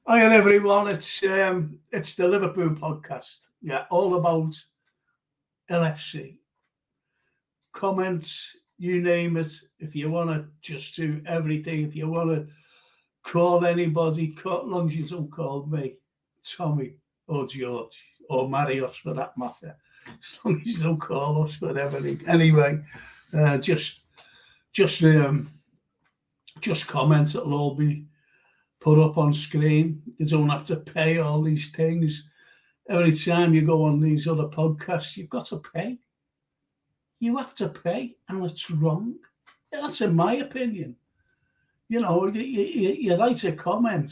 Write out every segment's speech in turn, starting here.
Hi everyone, it's the Liverpool podcast. Yeah, all about LFC. Comments, you name it. If you want to just do everything, if you want to call anybody, call, long as you don't call me, Tommy or George or Marius for that matter. As long as you don't call us for everything. Anyway, uh, just just um, just comments. It'll all be put up on screen. You don't have to pay all these things. Every time you go on these other podcasts, you've got to pay. You have to pay, and it's wrong. That's in my opinion. You write a comment,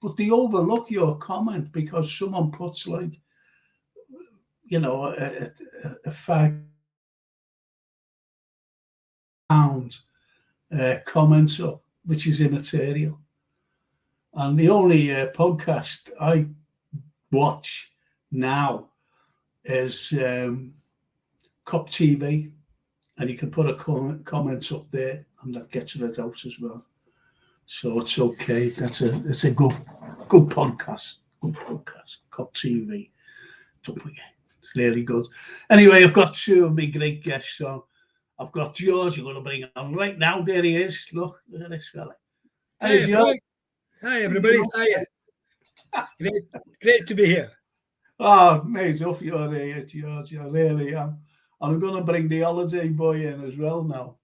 but they overlook your comment because someone puts like, a £5 comment up, which is immaterial. And the only podcast I watch now is Cop TV, and you can put a comments up there, and that gets read out as well. So it's okay. It's a good podcast. Good podcast. Cop TV. Don't forget, it's really good. Anyway, I've got two of my great guests on. I've got George. I'm going to bring on right now. There he is. Look at this fella. Hi, Frank. Hi, everybody. Hi. Great to be here. Oh, mate, off your ear, George. I really am. I'm going to bring the holiday boy in as well now.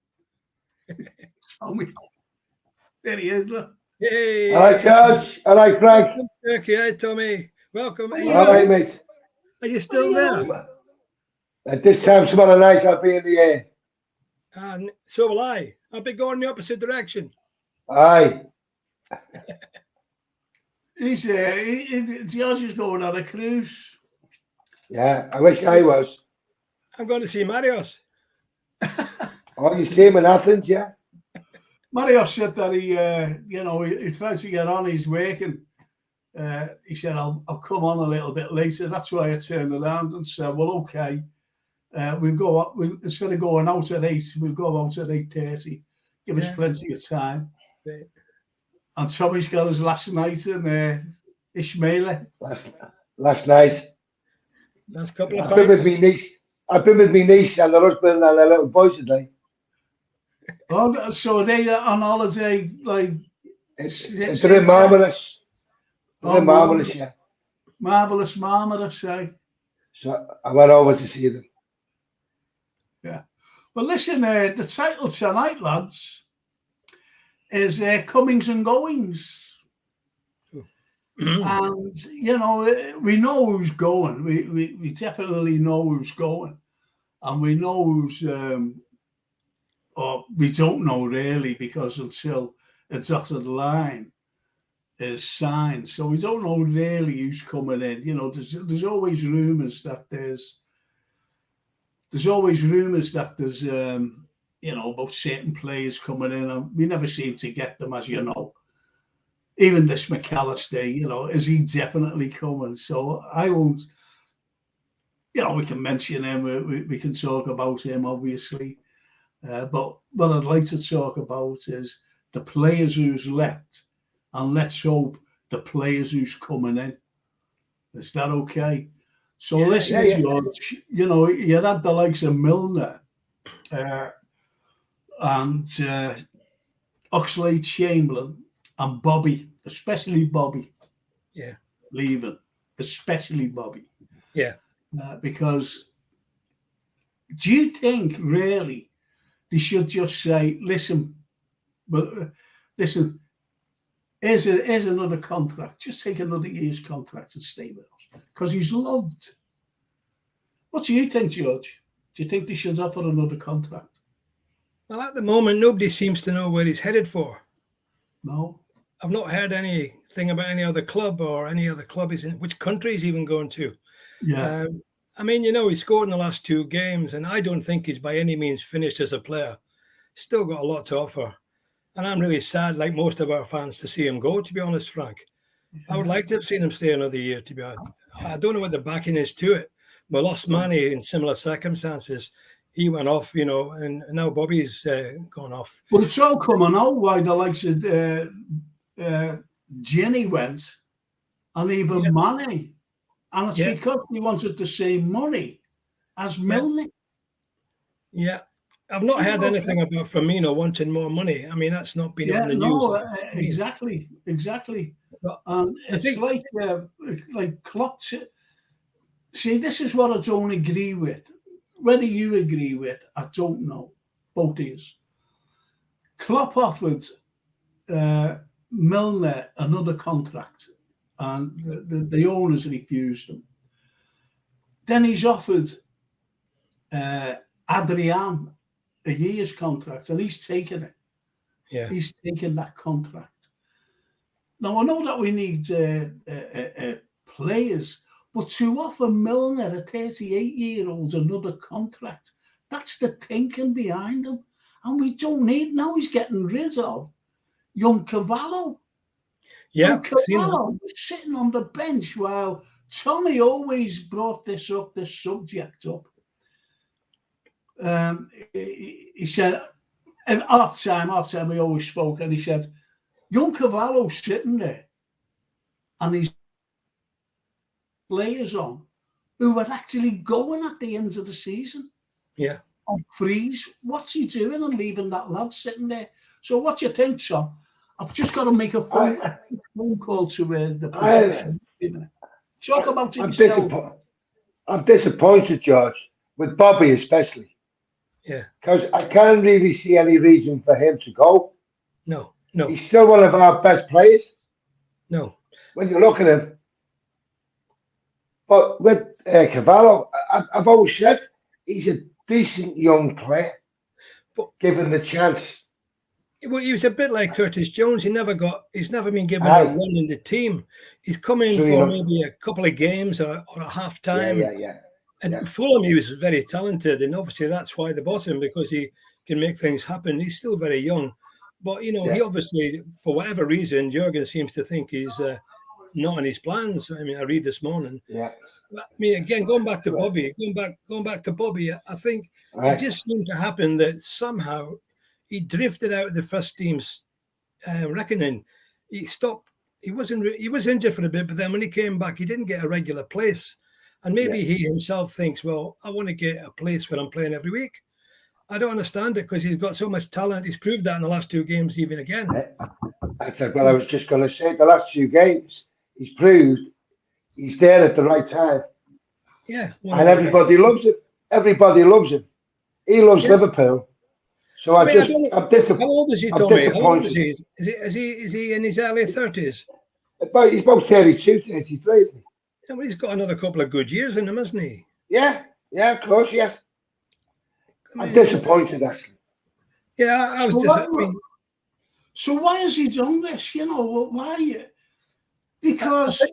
There he is, look. Hey. Hi, George. Hi, Frank. Okay, hi, Tommy. Welcome. All right, mate. Are you still there? At this time tomorrow night, I'll be in the air. And so will I. I'll be going the opposite direction. Aye. George is going on a cruise. Yeah, I wish I was. I'm going to see Marius. Oh, you see him in Athens, yeah? Marius said that he tries to get on. He's working. He said, I'll come on a little bit later. That's why I turned around and said, well, okay. We'll go up. Instead of going out at 8, we'll go out at 8:30. Give us plenty of time. Right. And Tommy's got his last night in Ishmael. Last night. Last couple of I've been with my niece and her husband and their little boys today. Oh, so they are on holiday, like... It's been marvellous. Marvellous, yeah. Marvellous, eh? So I went over to see them. Yeah. Well, listen, the title tonight, lads, is Comings and Goings. And, we know who's going. We definitely know who's going. And we know who's... or we don't know really, because until a dotted line is signed, so we don't know really who's coming in. There's always rumours that there's about certain players coming in, and we never seem to get them, as you know. Even this McAllister, is he definitely coming? So I won't. We can mention him. We can talk about him, obviously. But what I'd like to talk about is the players who's left, and let's hope the players who's coming in. Is that okay? So listen, George, you had the likes of Milner and Oxlade-Chamberlain and Bobby, especially Bobby. Yeah. Leaving, especially Bobby. Yeah. Because do you think really they should just say, listen, here's another contract. Just take another year's contract and stay with us, because he's loved. What do you think, George? Do you think they should offer another contract? Well, at the moment, nobody seems to know where he's headed for. No. I've not heard anything about any other club or any other club he's in, which country he's even going to. Yeah. He scored in the last 2 games, and I don't think he's by any means finished as a player. Still got a lot to offer. And I'm really sad, like most of our fans, to see him go, to be honest, Frank. I would like to have seen him stay another year, to be honest. I don't know what the backing is to it. We lost Manny in similar circumstances. He went off, and now Bobby's gone off. But it's all coming out why the likes of Jenny went. and even Mane. And it's Yeah. because he wanted the same money as Milner. Yeah. I've not heard anything about Firmino wanting more money. I mean, that's not been on the news. No, exactly. But It's like Klopp. See, this is what I don't agree with. Whether you agree with, I don't know. Both of you. Klopp offered Milner another contract, and the owners refused him. Then he's offered Adrian a year's contract, and he's taken it. Yeah. He's taken that contract. Now, I know that we need players, but to offer Milner, a 38-year-old, another contract, that's the thinking behind him. And we don't need, now he's getting rid of young Cavallo. Yeah. Young Cavallo was sitting on the bench while Tommy always brought this subject up. He said, and half time we always spoke, and he said, young Cavallo's sitting there, and he's players on who are actually going at the end of the season. Yeah. On freeze. What's he doing and leaving that lad sitting there? So what do you think, Tom? I've just got to make a phone call to the production. Talk about yourself. I'm disappointed, George, with Bobby especially. Yeah. Because I can't really see any reason for him to go. No. He's still one of our best players. No. When you look at him. But with Cavallo, I've always said he's a decent young player, but given the chance. Well, he was a bit like Curtis Jones. He's never been given a run in the team. He's come in for maybe a couple of games or a half time. Yeah. And Fulham, he was very talented, and obviously that's why they bought him, because he can make things happen. He's still very young, but he obviously, for whatever reason, Jurgen seems to think he's not in his plans. I mean, I read this morning. Yeah. I mean, again, going back to Bobby, I think it just seemed to happen that somehow he drifted out of the first team's reckoning. He stopped. He was injured for a bit, but then when he came back, he didn't get a regular place. And maybe he himself thinks, well, I want to get a place where I'm playing every week. I don't understand it, because he's got so much talent. He's proved that in the last 2 games, even again. That's what I was just going to say. The last 2 games, he's proved he's there at the right time. Yeah. And everybody loves him. Everybody loves him. He loves Liverpool. So I'm disappointed. How old is he, Tommy? How old is he? Is he in his early 30s? He's about 32, 33, isn't he? Yeah, well, he's got another couple of good years in him, hasn't he? Yeah, of course, yes. I'm disappointed, actually. Yeah, I was disappointed. So why has he done this? You know, why? Because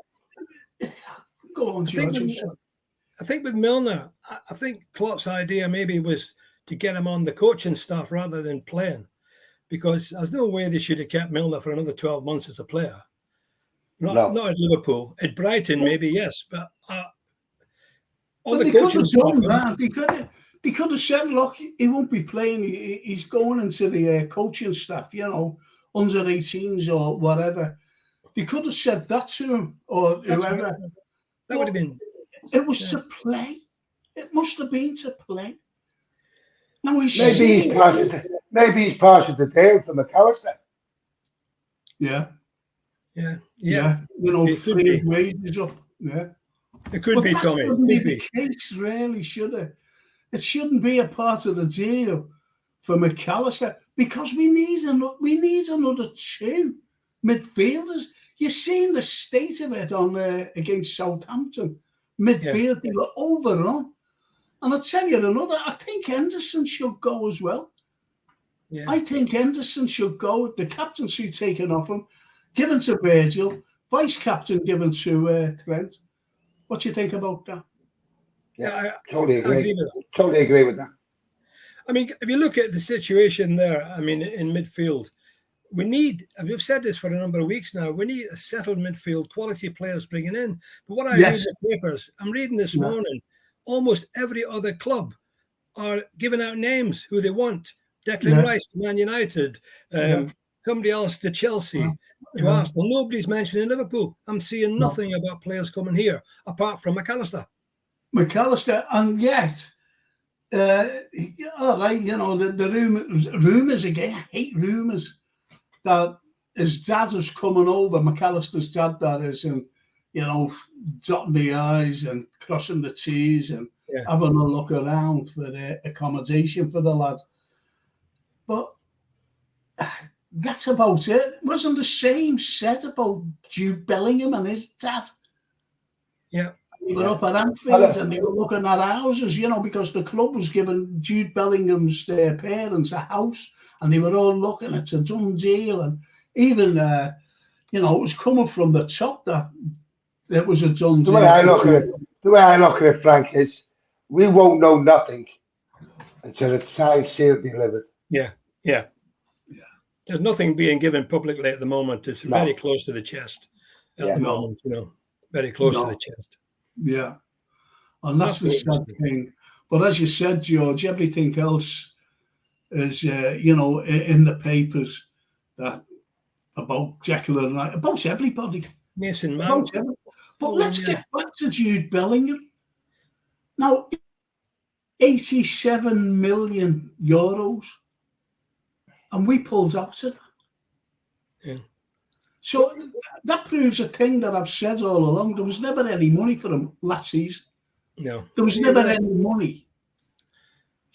go on, George. I think with Milner, I think Klopp's idea maybe was to get him on the coaching staff rather than playing, because there's no way they should have kept Milner for another 12 months as a player. Not at Liverpool. At Brighton, maybe, yes. But on the coaching staff. They could have said, look, he won't be playing. He's going into the coaching staff, you know, under 18s or whatever. They could have said that to him or whoever. That would have been. It was to play. It must have been to play. Now maybe he's part of the deal for McAllister. Yeah. You know, free wages up. Yeah. It could be, Tommy. It could be. The case really should have. It shouldn't be a part of the deal for McAllister, because we need another 2 midfielders. You've seen the state of it on against Southampton. Midfield, they were overrun. And I'll tell you another, I think Henderson should go as well. Yeah. I think Henderson should go. The captaincy taken off him, given to Virgil, vice captain given to Trent. What do you think about that? Yeah, I totally agree. Totally agree with that. I mean, if you look at the situation there, I mean, in midfield, we need, we've said this for a number of weeks now, we need a settled midfield, quality players bringing in. But what I read in the papers, I'm reading this morning, almost every other club are giving out names who they want. Declan Rice to Man United, somebody else to Chelsea. to Arsenal. Nobody's mentioning Liverpool. I'm seeing nothing about players coming here apart from McAllister. And yet, all right, the rumours again. I hate rumours that his dad is coming over. McAllister's dad, that is, and dotting the I's and crossing the T's and having a look around for accommodation for the lad. But that's about it. Wasn't the same said about Jude Bellingham and his dad? Yeah. They were up at Anfield and they were looking at houses, because the club was giving Jude Bellingham's parents a house, and they were all looking. It's a done deal, and even it was coming from the top that it was a done deal. The way I look at it, Frank, is we won't know nothing until it's signed, sealed, delivered. Yeah. There's nothing being given publicly at the moment. It's very close to the chest at the moment. Very close to the chest. Yeah, and that's the sad thing. But as you said, George, everything else is, in the papers that about Jekyll and Hyde, about everybody. Mason Mount. But let's get back to Jude Bellingham. Now, 87 million euros, and we pulled out of that. Yeah. So that proves a thing that I've said all along. There was never any money for him last season. No. There was never any money.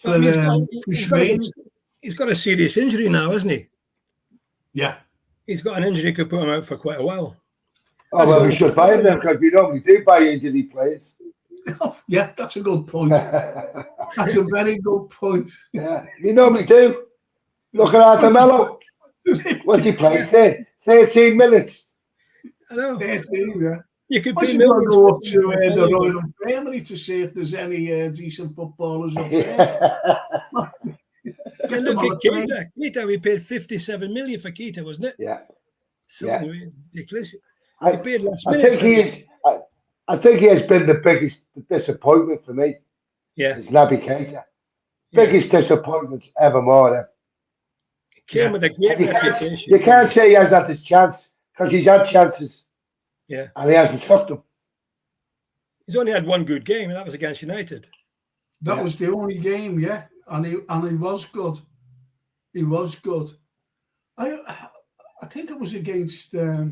He's got a serious injury now, hasn't he? Yeah. He's got an injury that could put him out for quite a while. Oh, well, we should buy him because we normally do buy injury players. Oh, yeah, that's a good point. That's a very good point. Yeah, we normally do. Look at Mello. What's he playing? 13 minutes. I know. 13, yeah. You could be millions. Go up to the Royal Infirmary to see if there's any decent footballers up there. Look at Keita. Keita, we paid 57 million for Keita, wasn't it? Yeah. Something ridiculous. I think he has been the biggest disappointment for me. Yeah. Is Naby Keita. Biggest disappointment ever more. Came with a great reputation. You can't say he hasn't had his chance because he's had chances. Yeah. And he hasn't took them. He's only had one good game, and that was against United. That was the only game, yeah. And he was good. He was good. I think it was against I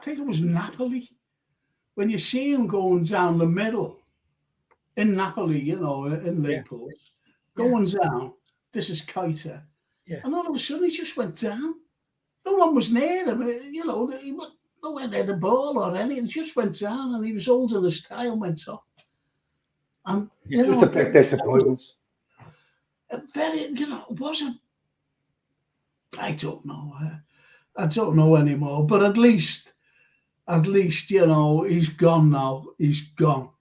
think it was Napoli. When you see him going down the middle in Napoli, in Liverpool, going down. This is Keita. Yeah. And all of a sudden, he just went down. No one was near him. He went near the ball or anything. He just went down, and he was holding his tie and went off. And it was a big disappointment. It wasn't. I don't know. I don't know anymore. But at least, he's gone now. He's gone.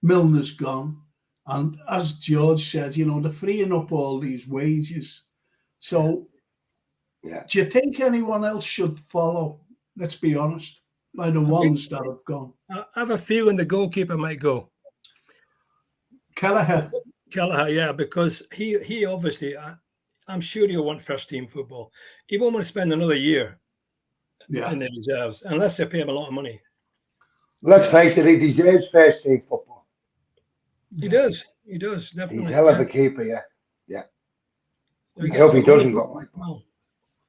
Milner's gone. And as George said, they're freeing up all these wages. So, do you think anyone else should follow? Let's be honest, like the ones that have gone. I have a feeling the goalkeeper might go. Kelleher, yeah, because he obviously, I'm sure he'll want first team football. He won't want to spend another year in the reserves unless they pay him a lot of money. Let's face it, he deserves first team football. He does, definitely. He's hell of a keeper, yeah. I hope he doesn't go like that.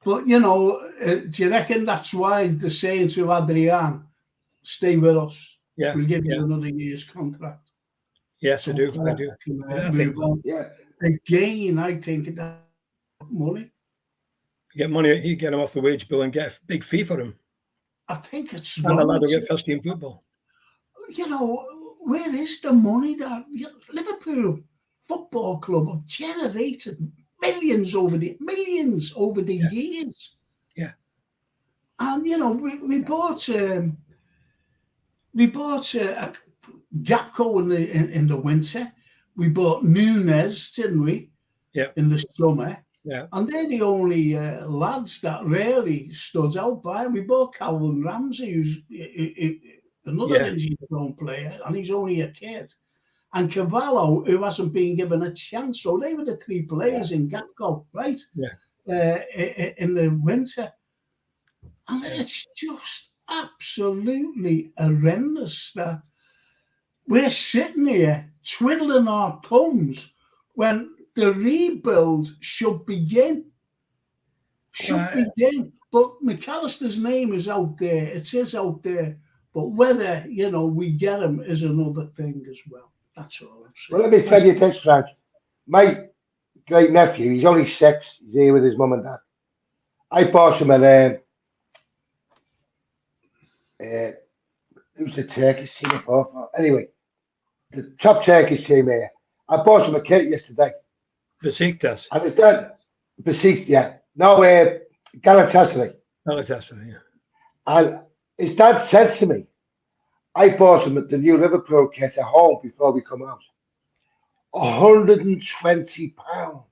But, do you reckon that's why they're saying to Adrian, stay with us? Yeah. We'll give you another year's contract. Yes, I do. I think. Again, I think that money. Get money, he get him off the wage bill and get a big fee for him. I think it's wrong. And the lad will get first team football. Where is the money that Liverpool Football Club have generated millions over the years? Yeah. And we bought Gapco in the winter. We bought Nunes, didn't we? Yeah. In the summer. Yeah. And they're the only lads that really stood out by. We bought Calvin Ramsey, who's another injury-prone player, and he's only a kid. And Cavallo, who hasn't been given a chance. So they were the three players in Gapco, right? Yeah. in the winter. And it's just absolutely horrendous that we're sitting here twiddling our thumbs when the rebuild should begin. But McAllister's name is out there. It is out there. But whether, we get him is another thing as well. That's all I'm saying. Well, let me tell you this, Frank. My great nephew, he's only 6. He's here with his mum and dad. I bought him who's the Turkish team above? Anyway, the top Turkish team here. I bought him a kit yesterday. Besiktas. And it's done. Besiktas, yeah. No, Galatasaray. Galatasaray, yeah. And his dad said to me, I bought him the new Liverpool kit at home before we come out. £120.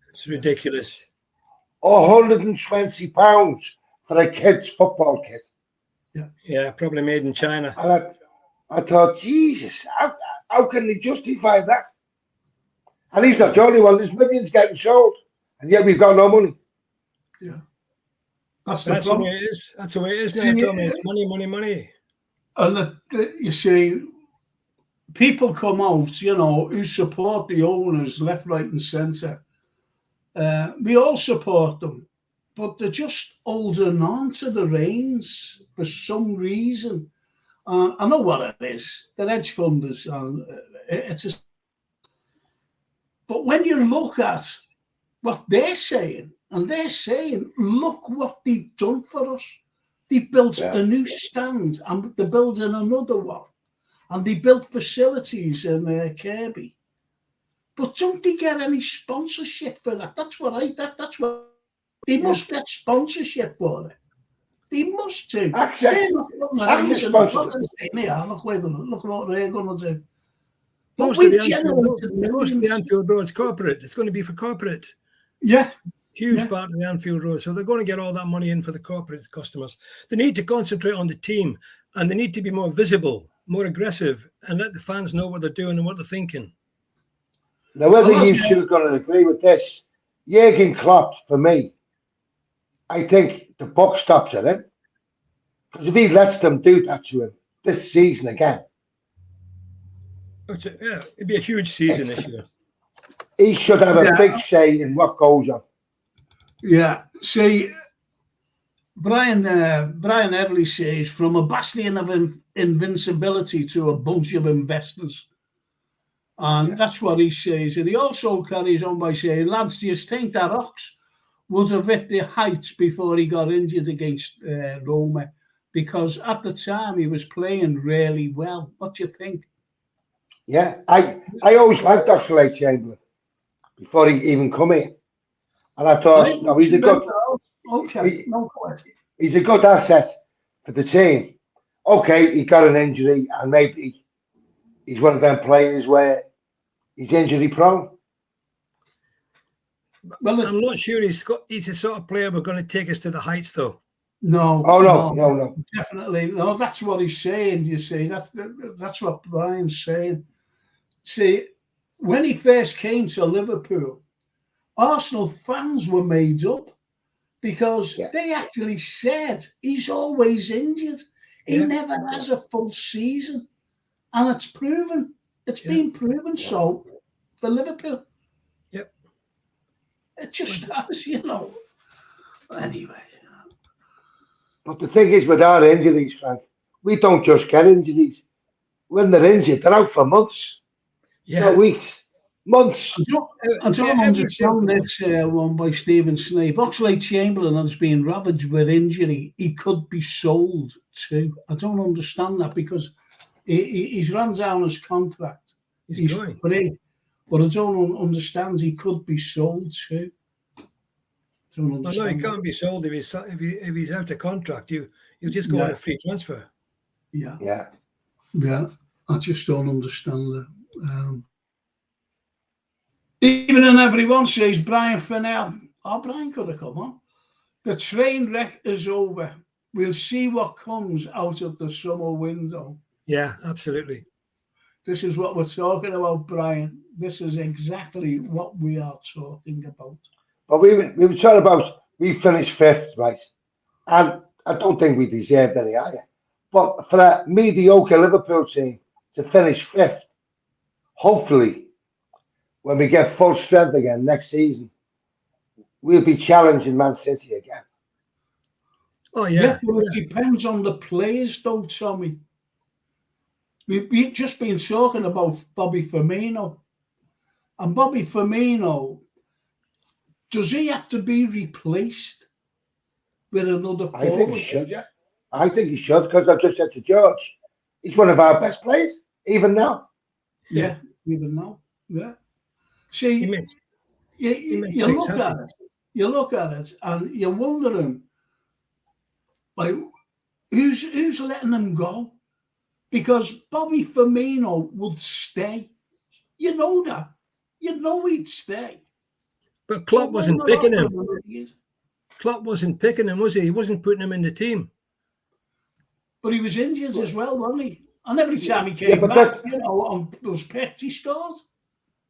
It's ridiculous. £120 for a kid's football kit. Yeah, probably made in China. And I thought, Jesus, how can they justify that? And he's not the only one. There's millions getting sold, and yet we've got no money. Yeah, that's the way it is. That's the way it is now, Tommy. It's money, money, money. And you see, people come out, who support the owners left, right, and centre. We all support them, but they're just holding on to the reins for some reason. I know what it is. They're hedge funders, and but when you look at what they're saying, and they're saying, look what they've done for us. They built a new stand, and they're building another one. And they built facilities in Kirby. But don't they get any sponsorship for that? That's what they must get sponsorship for it. They must do. They're not looking at look what they're going to do. Most of the Anfield Road's corporate. It's going to be for corporate. Yeah. Huge part of the Anfield Road. So they're going to get all that money in for the corporate customers. They need to concentrate on the team, and they need to be more visible, more aggressive, and let the fans know what they're doing and what they're thinking. Now, whether you two are going to agree with this, Jurgen Klopp, for me, I think the buck stops at him. Because if he lets them do that to him this season again, it'd be a huge season this year. He should have a big say in what goes on. Yeah. See, Brian Everly says, from a bastion of invincibility to a bunch of investors. And that's what he says. And he also carries on by saying, lads, do you think that Ox was have hit the heights before he got injured against Roma? Because at the time he was playing really well. What do you think? Yeah, I always liked Oxlade-Chamberlain before he even come in. And I thought, no, he's a good he's a good asset for the team. Okay, he got an injury, and maybe he's one of them players where he's injury prone. Well, I'm not sure he's the sort of player we're going to take us to the heights, though. No. Oh no. Definitely no. That's what he's saying. You see, that's what Brian's saying. See, when he first came to Liverpool, Arsenal fans were made up because they actually said he's always injured. He never has a full season, and it's proven. It's been proven so for Liverpool. Yep. It just has, Anyway. But the thing is, with our injuries, Frank, we don't just get injuries. When they're injured, they're out for months. Not weeks. Months. I don't understand this one by Stephen Snape. Oxlade-Chamberlain has been ravaged with injury. He could be sold too. I don't understand that because he's run down his contract. He's free. But I don't understand he could be sold too. No, he can't be sold if he's out of contract. You just go on a free transfer. Yeah. I just don't understand that. Even and everyone says Brian Fennell. Brian could have come on. The train wreck is over. We'll see what comes out of the summer window. Yeah, absolutely. This is what we're talking about, Brian. This is exactly what we are talking about. But we were talking about we finished fifth, right? And I don't think we deserved any higher. But for a mediocre Liverpool team to finish fifth, hopefully, when we get full strength again next season, we'll be challenging Man City again. Oh Yeah, yeah, but it depends on the players, though, Tommy. We've just been talking about Bobby Firmino. And Bobby Firmino, does he have to be replaced with another I think he forward? should, yeah. I think he should, because I just said to George, he's one of our best players, even now. Yeah, even now. Yeah. he See, makes you makes look things at happen. it, and you're wondering, like, who's letting him go? Because Bobby Firmino would stay. You know that. You know he'd stay. But So Klopp why wasn't not picking offer him. him what he is? Klopp wasn't picking him, was he? He wasn't putting him in the team. But he was injured as well, wasn't he? And every time he Yeah, came but back, that, you know, on those picks, he scored.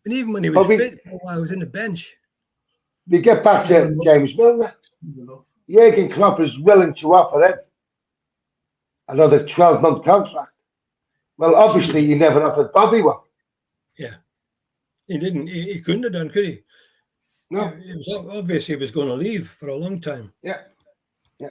And even when he was but fit for a while, he was in the bench. we get back Fair to enough. James Milner. You know. Jurgen Klopp is willing to offer him another 12-month contract. Well, obviously, he never offered Bobby one. Yeah, he didn't. He couldn't have done, could he? No. It was obvious he was going to leave for a long time. Yeah. Yeah.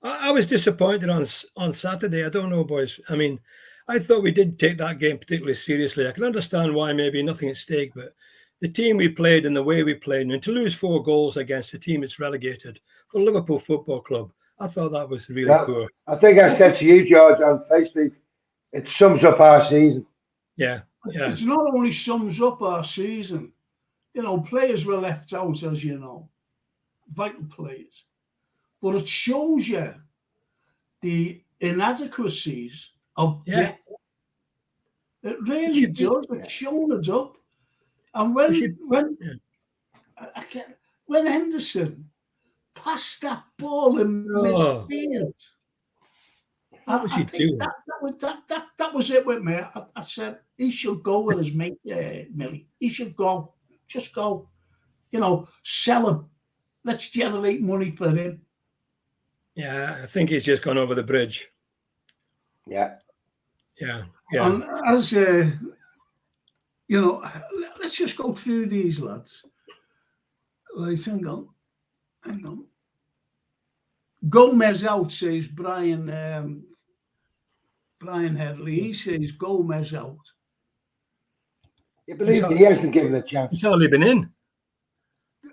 I was disappointed on Saturday. I don't know, boys. I mean, I thought we did take that game particularly seriously. I can understand why maybe nothing at stake, but the team we played and the way we played, and to lose 4 goals against a team that's relegated for Liverpool Football Club, I thought that was really Well, poor. I think I said to you, George, on Facebook, it sums up our season. Yeah. It not only sums up our season, you know, players were left out, as you know, vital players. But it shows you the inadequacies of Yeah. depth. It really does. It's showing it up. And when Henderson passed that ball in midfield, what was he I think doing? that was it with me. I said he should go with his mate, Millie. He should go. Just go. You know, sell him. Let's generate money for him. Yeah, I think he's just gone over the bridge. Yeah. Yeah. And as you know, let's just go through these lads. Like, hang on. Gomez out, says Brian Headley. He says Gomez out. Yeah, but he hasn't given a chance. He's hardly been in.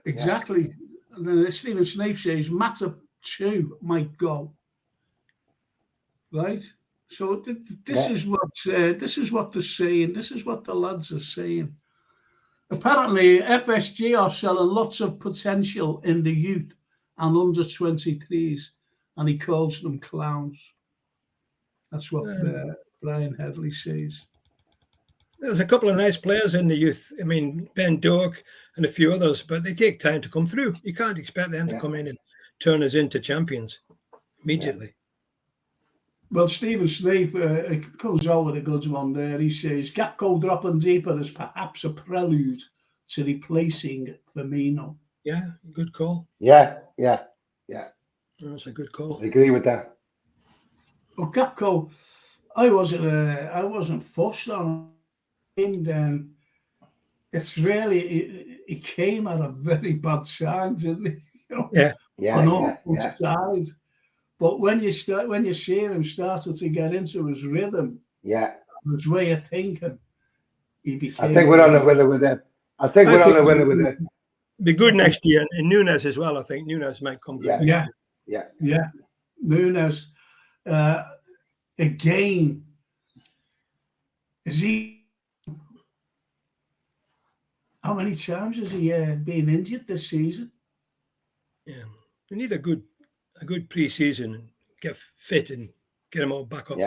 Exactly. And then Stephen Snape says Matter 2 might go. Right. So this is what they're saying. This is what the lads are saying. Apparently, FSG are selling lots of potential in the youth and under 23s, and he calls them clowns. That's what Brian Headley says. There's a couple of nice players in the youth. I mean, Ben Doak and a few others, but they take time to come through. You can't expect them to come in and turn us into champions immediately. Yeah. Well, Stephen Snape comes out with a good one there. He says Gakpo dropping deeper is perhaps a prelude to replacing Firmino. Yeah, good call. Yeah. That's a good call. I agree with that. Well, Gakpo, I wasn't fussed on him then. It's really it came at a very bad time, didn't it? You know, on all sides. But when you see him started to get into his rhythm, his way of thinking, he became. I think we're on the winner with him. We're on the winner with him. Be good next year, and Nunes as well. I think Nunes might come good next year. Yeah. Nunes, again, is he? How many times has he been injured this season? Yeah, we need a good pre-season and get fit and get them all back up.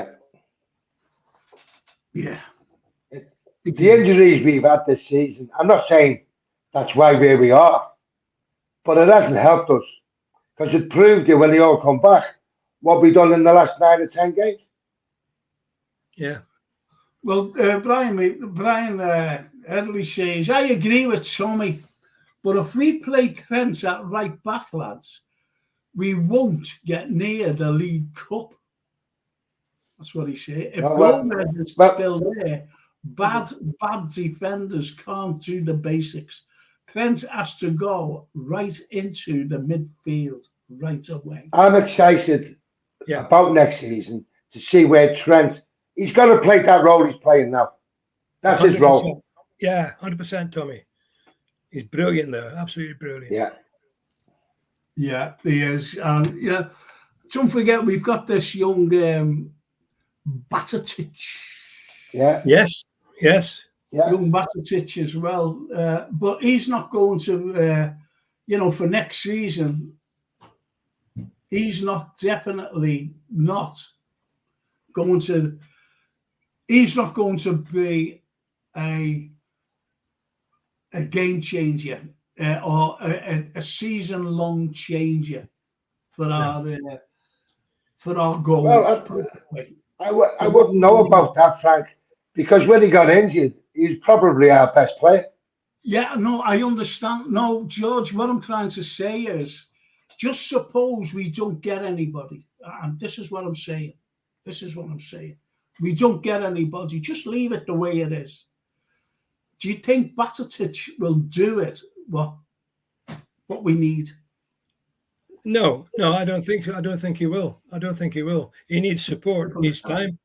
Yeah. The injuries we've had this season, I'm not saying that's why we are, but it hasn't helped us because it proved you when they all come back what we've done in the last 9 or 10 games. Yeah. Well, Brian Headley says, I agree with Tommy. But if we play Trent at right back, lads, we won't get near the League Cup. That's what he said. If Gomez is still there, bad defenders can't do the basics. Trent has to go right into the midfield right away. I'm excited about next season to see where Trent. He's got to play that role he's playing now. That's 100%. his role. Yeah, 100%, Tommy. He's brilliant there. Absolutely brilliant. Yeah, he is. Don't forget, we've got this young Batatic. Yes. Young Batatic as well. But he's not going to, for next season, he's definitely not going to be a game changer or a season-long changer for our goals. Well, I wouldn't know about that, Frank, because when he got injured, he's probably our best player. Yeah, no, I understand. No, George, what I'm trying to say is, just suppose we don't get anybody. And this is what I'm saying. We don't get anybody. Just leave it the way it is. Do you think Batatic will do it? What we need? No, I don't think he will. He needs support. Needs time.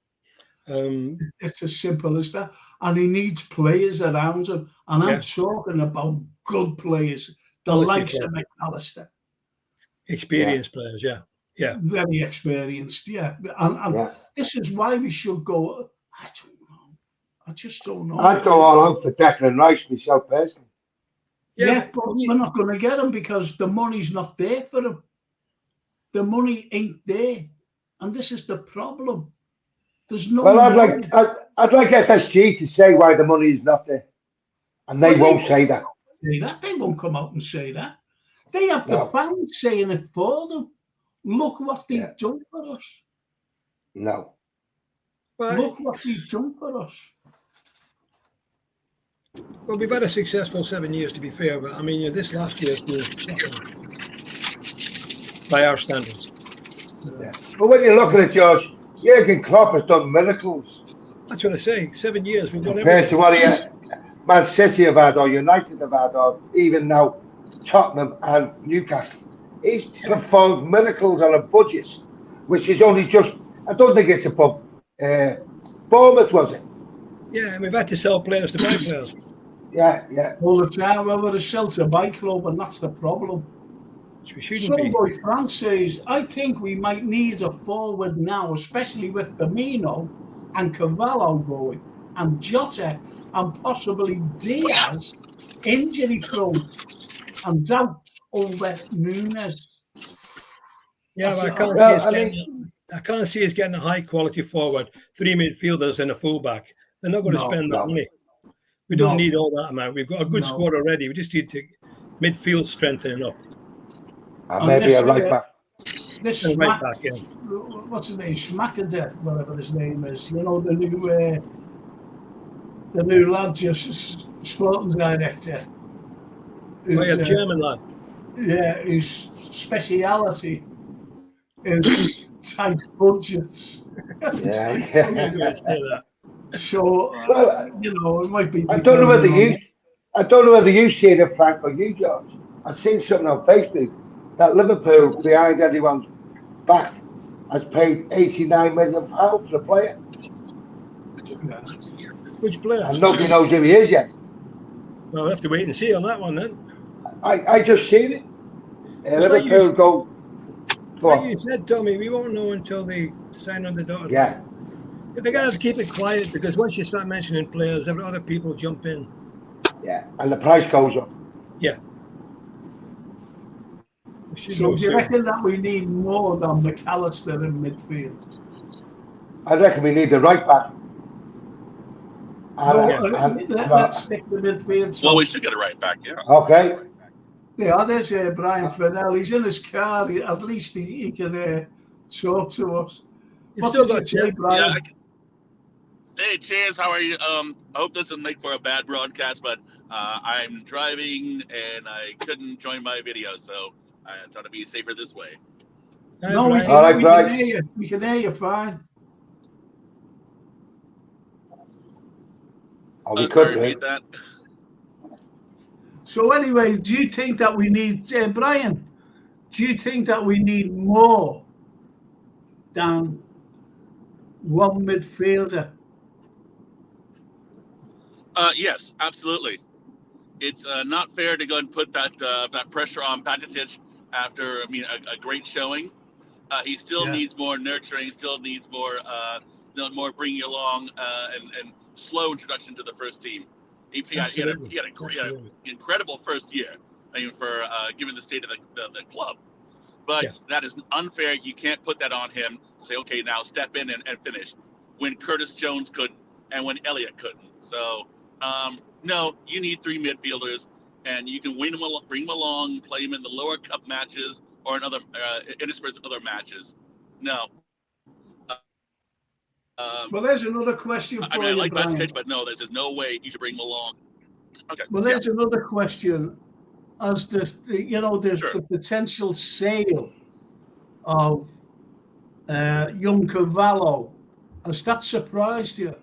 It's as simple as that. And he needs players around him. And I'm talking about good players, the likes of McAllister. Experienced players, yeah. Very experienced, And this is why we should go. I don't know. I just don't know. I'd go all out for Declan Rice myself personally. Yeah, but we're not going to get him because the money's not there for him. The money ain't there. And this is the problem. There's no. Well, I'd like FSG to say why the money is not there, and they won't say that. They won't come out and say that. They have the fans saying it for them. Look what they've done for us. No. Look what they've done for us. Well, we've had a successful 7 years, to be fair, but I mean, this last year was by our standards. But when you look at it, George, Jurgen Klopp has done miracles. That's what I say. 7 years, we've won compared everything. to what Man City have had, or United have had, or even now Tottenham and Newcastle. He's performed miracles on a budget, which is only just. I don't think it's above Bournemouth, was it? Yeah, and we've had to sell players to buy players. Yeah. All the time, well, we're a shelter bike club, and that's the problem. Which we shouldn't be. Boy Frank says, I think we might need a forward now, especially with Firmino and Carvalho going, and Jota, and possibly Diaz injury prone, and doubt over Nunes. Yeah, but I can't see us getting a high quality forward, 3 midfielders and a fullback. They're not going to spend that money. We don't need all that amount. We've got a good squad already. We just need to midfield strengthening up. And maybe a right back. Right back, yeah. What's his name? Schmackader, whatever his name is. You know, the new lad, just sporting director. The German lad. Yeah, his speciality is tight budgets. So it might be. I don't know whether you see it, Frank, or you, George. I've seen something on Facebook that Liverpool, behind everyone's back, has paid £89 million for a player. Which player? And nobody knows who he is yet. Well, we'll have to wait and see on that one then. I just seen it. Liverpool like you said, Tommy, we won't know until they sign on the dotted line. Yeah. They're going to have to keep it quiet because once you start mentioning players, other people jump in. Yeah, and the price goes up. Yeah. So do you reckon that we need more than McAllister in midfield? I reckon we need the right back. Let's stick to midfield. Well, we should get a right back, yeah. Okay. Yeah, there's Brian Fennell. He's in his car. At least he can talk to us. You've still got Jay, Brian? Yeah. Hey, cheers. How are you? I hope this doesn't make for a bad broadcast, but I'm driving and I couldn't join my video, so I thought it'd be safer this way. No, we Brian. All right, can Brian. hear you. We can hear you fine. Oh, we Sorry, could repeat do. that. So anyway, do you think that we need, Brian, do you think that we need more than one midfielder? Yes, absolutely. It's not fair to go and put that pressure on Bajcetic after a great showing. He still needs more nurturing. Still needs more more bringing along and slow introduction to the first team. He had an incredible first year. For given the state of the club, but that is unfair. You can't put that on him. Say, okay, now step in and finish. When Curtis Jones couldn't, and when Elliott couldn't. So no, you need three midfielders, and you can bring them along, play them in the lower cup matches or in other interspersed other matches. No. Well, there's another question for you, I like Brian. Bajcetic, but no, there's no way you should bring him along. Okay. Well, there's another question. As the potential sale of young Cavallo, has that surprised you?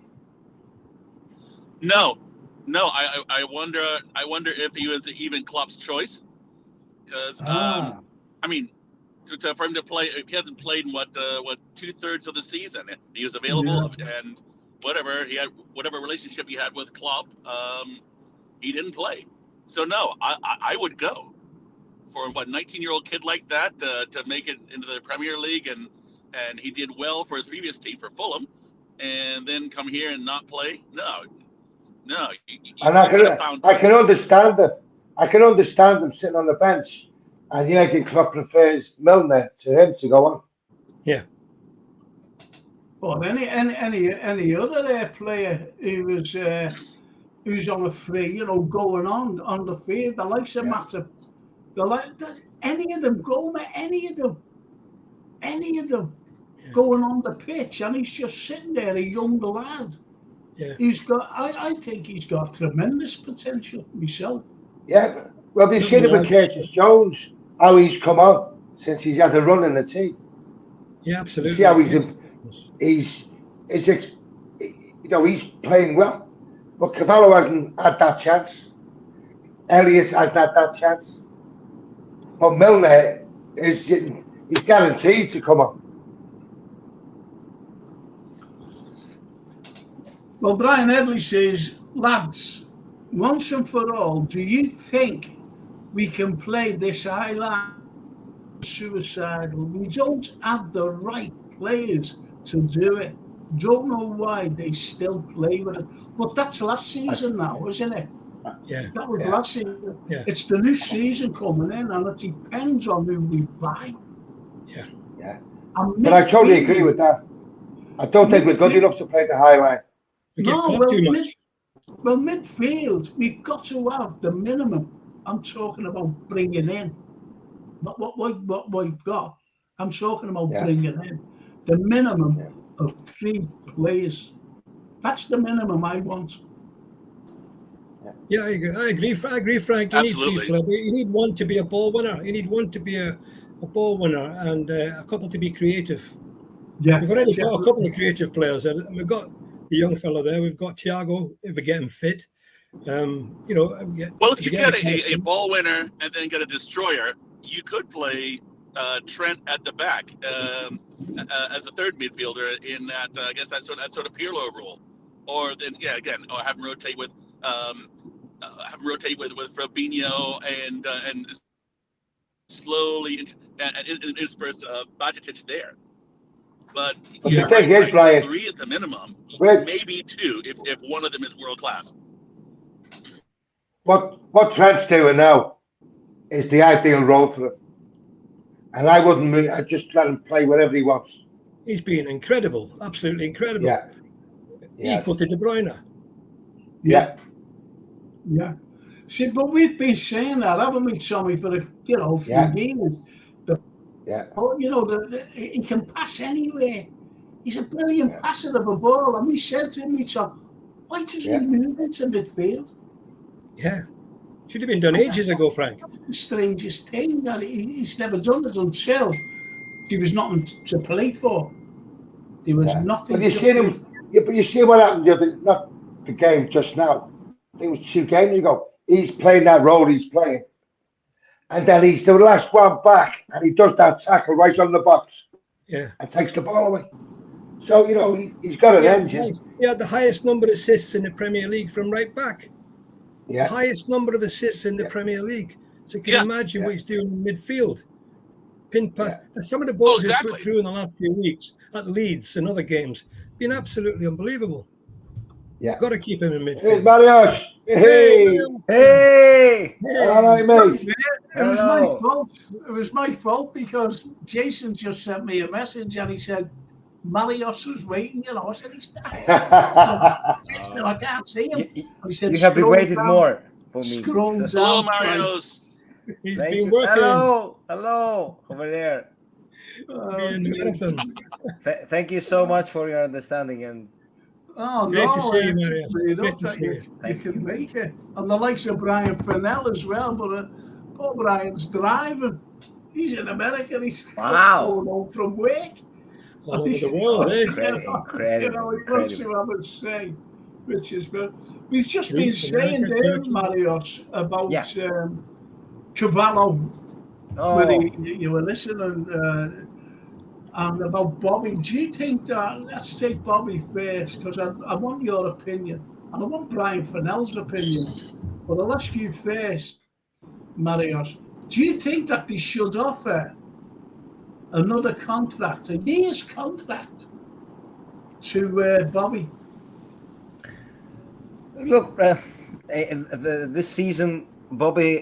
No. I wonder if he was even Klopp's choice, because for him to play, he hasn't played in what 2/3 of the season. He was available, and whatever relationship he had with Klopp, he didn't play. So no, I would go for 19-year-old kid like that to make it into the Premier League, and he did well for his previous team for Fulham, and then come here and not play. No. And I can understand that. I can understand them sitting on the bench, and Jurgen Klopp prefers Milner to him to go on. Yeah. But any other player who's on a free, going on the field, the likes of Matip, any of them, going on the pitch, and he's just sitting there, a young lad. Yeah. I think he's got tremendous potential myself. Yeah. Well, you've seen it with Curtis Jones, how he's come on since he's had a run in the team. Yeah, absolutely. See how he's playing well. But Cavallo hasn't had that chance. Elliott hasn't had that chance. But Milner he's guaranteed to come on. Well, Brian Edley says, lads, once and for all, do you think we can play this island suicidal? We don't have the right players to do it. Don't know why they still play with it. But that's last season now, isn't it? Yeah. That was last season. Yeah. It's the new season coming in, and it depends on who we buy. Yeah. But I totally agree with that. I don't think we're good enough to play the high line. Well, midfield, we've got to have the minimum. I'm talking about bringing in, not what we've got. I'm talking about bringing in the minimum of 3 players. That's the minimum I want. Yeah, I agree, Frank. You need 3 players. You need one to be a ball winner. You need one to be a ball winner, and a couple to be creative. Yeah, we've already got a couple of creative players. We've got the young fellow there. We've got Thiago, if we get him fit. Well, if you get a ball winner and then get a destroyer, you could play Trent at the back as a third midfielder in that. I guess that sort of Pirlo role, or then have him rotate with Fabinho and slowly intersperse Bajcetic there. But the thing is, Brian, 3 at the minimum, maybe 2 if one of them is world class. What Trent's doing now is the ideal role for him, and I'd just let him play whatever he wants. He's been incredible, absolutely incredible. Equal to De Bruyne. Yeah. See, but we've been saying that, haven't we, Tommy, for a few years. He can pass anywhere. He's a brilliant passer of a ball. And we said to him, why doesn't he move into midfield? Yeah. Should have been done ages ago, Frank. The strangest thing that he's never done it until there was nothing to play for. There was nothing. But you see him. Yeah, but you see what happened the other, not the game just now. I think it was 2 games ago. He's playing that role he's playing, and then he's the last one back, and he does that tackle right on the box. Yeah. And takes the ball away. So he's got an engine. He had the highest number of assists in the Premier League from right back. Yeah. The highest number of assists in the Premier League. So you can imagine what he's doing in midfield. Pin pass. Some of the balls he's put through in the last few weeks at Leeds and other games been absolutely unbelievable. Yeah. Got to keep him in midfield. Hey, Marius. Hey. All right, mate. It was my fault. It was my fault because Jason just sent me a message and he said, Marius was waiting, I said, he's I can't see him. He said, you have been waiting more for me. Hello, Marius. He's been working. Hello, over there. Thank you so much for your understanding and. Great to see you, Marius. Great to see you. You can make it. And the likes of Brian Fennell as well, but poor Brian's driving. He's in America. He's going home from work. All over the world, Incredible. He wants to have a say, which is good. We've just been saying there, Marius, about Cavallo. When you were listening, and about Bobby. Do you think that, let's take Bobby first, because I want your opinion, and I want Brian Fennell's opinion, but I'll ask you first, Marius. Do you think that they should offer another contract, a year's contract, to Bobby? Look, this season, Bobby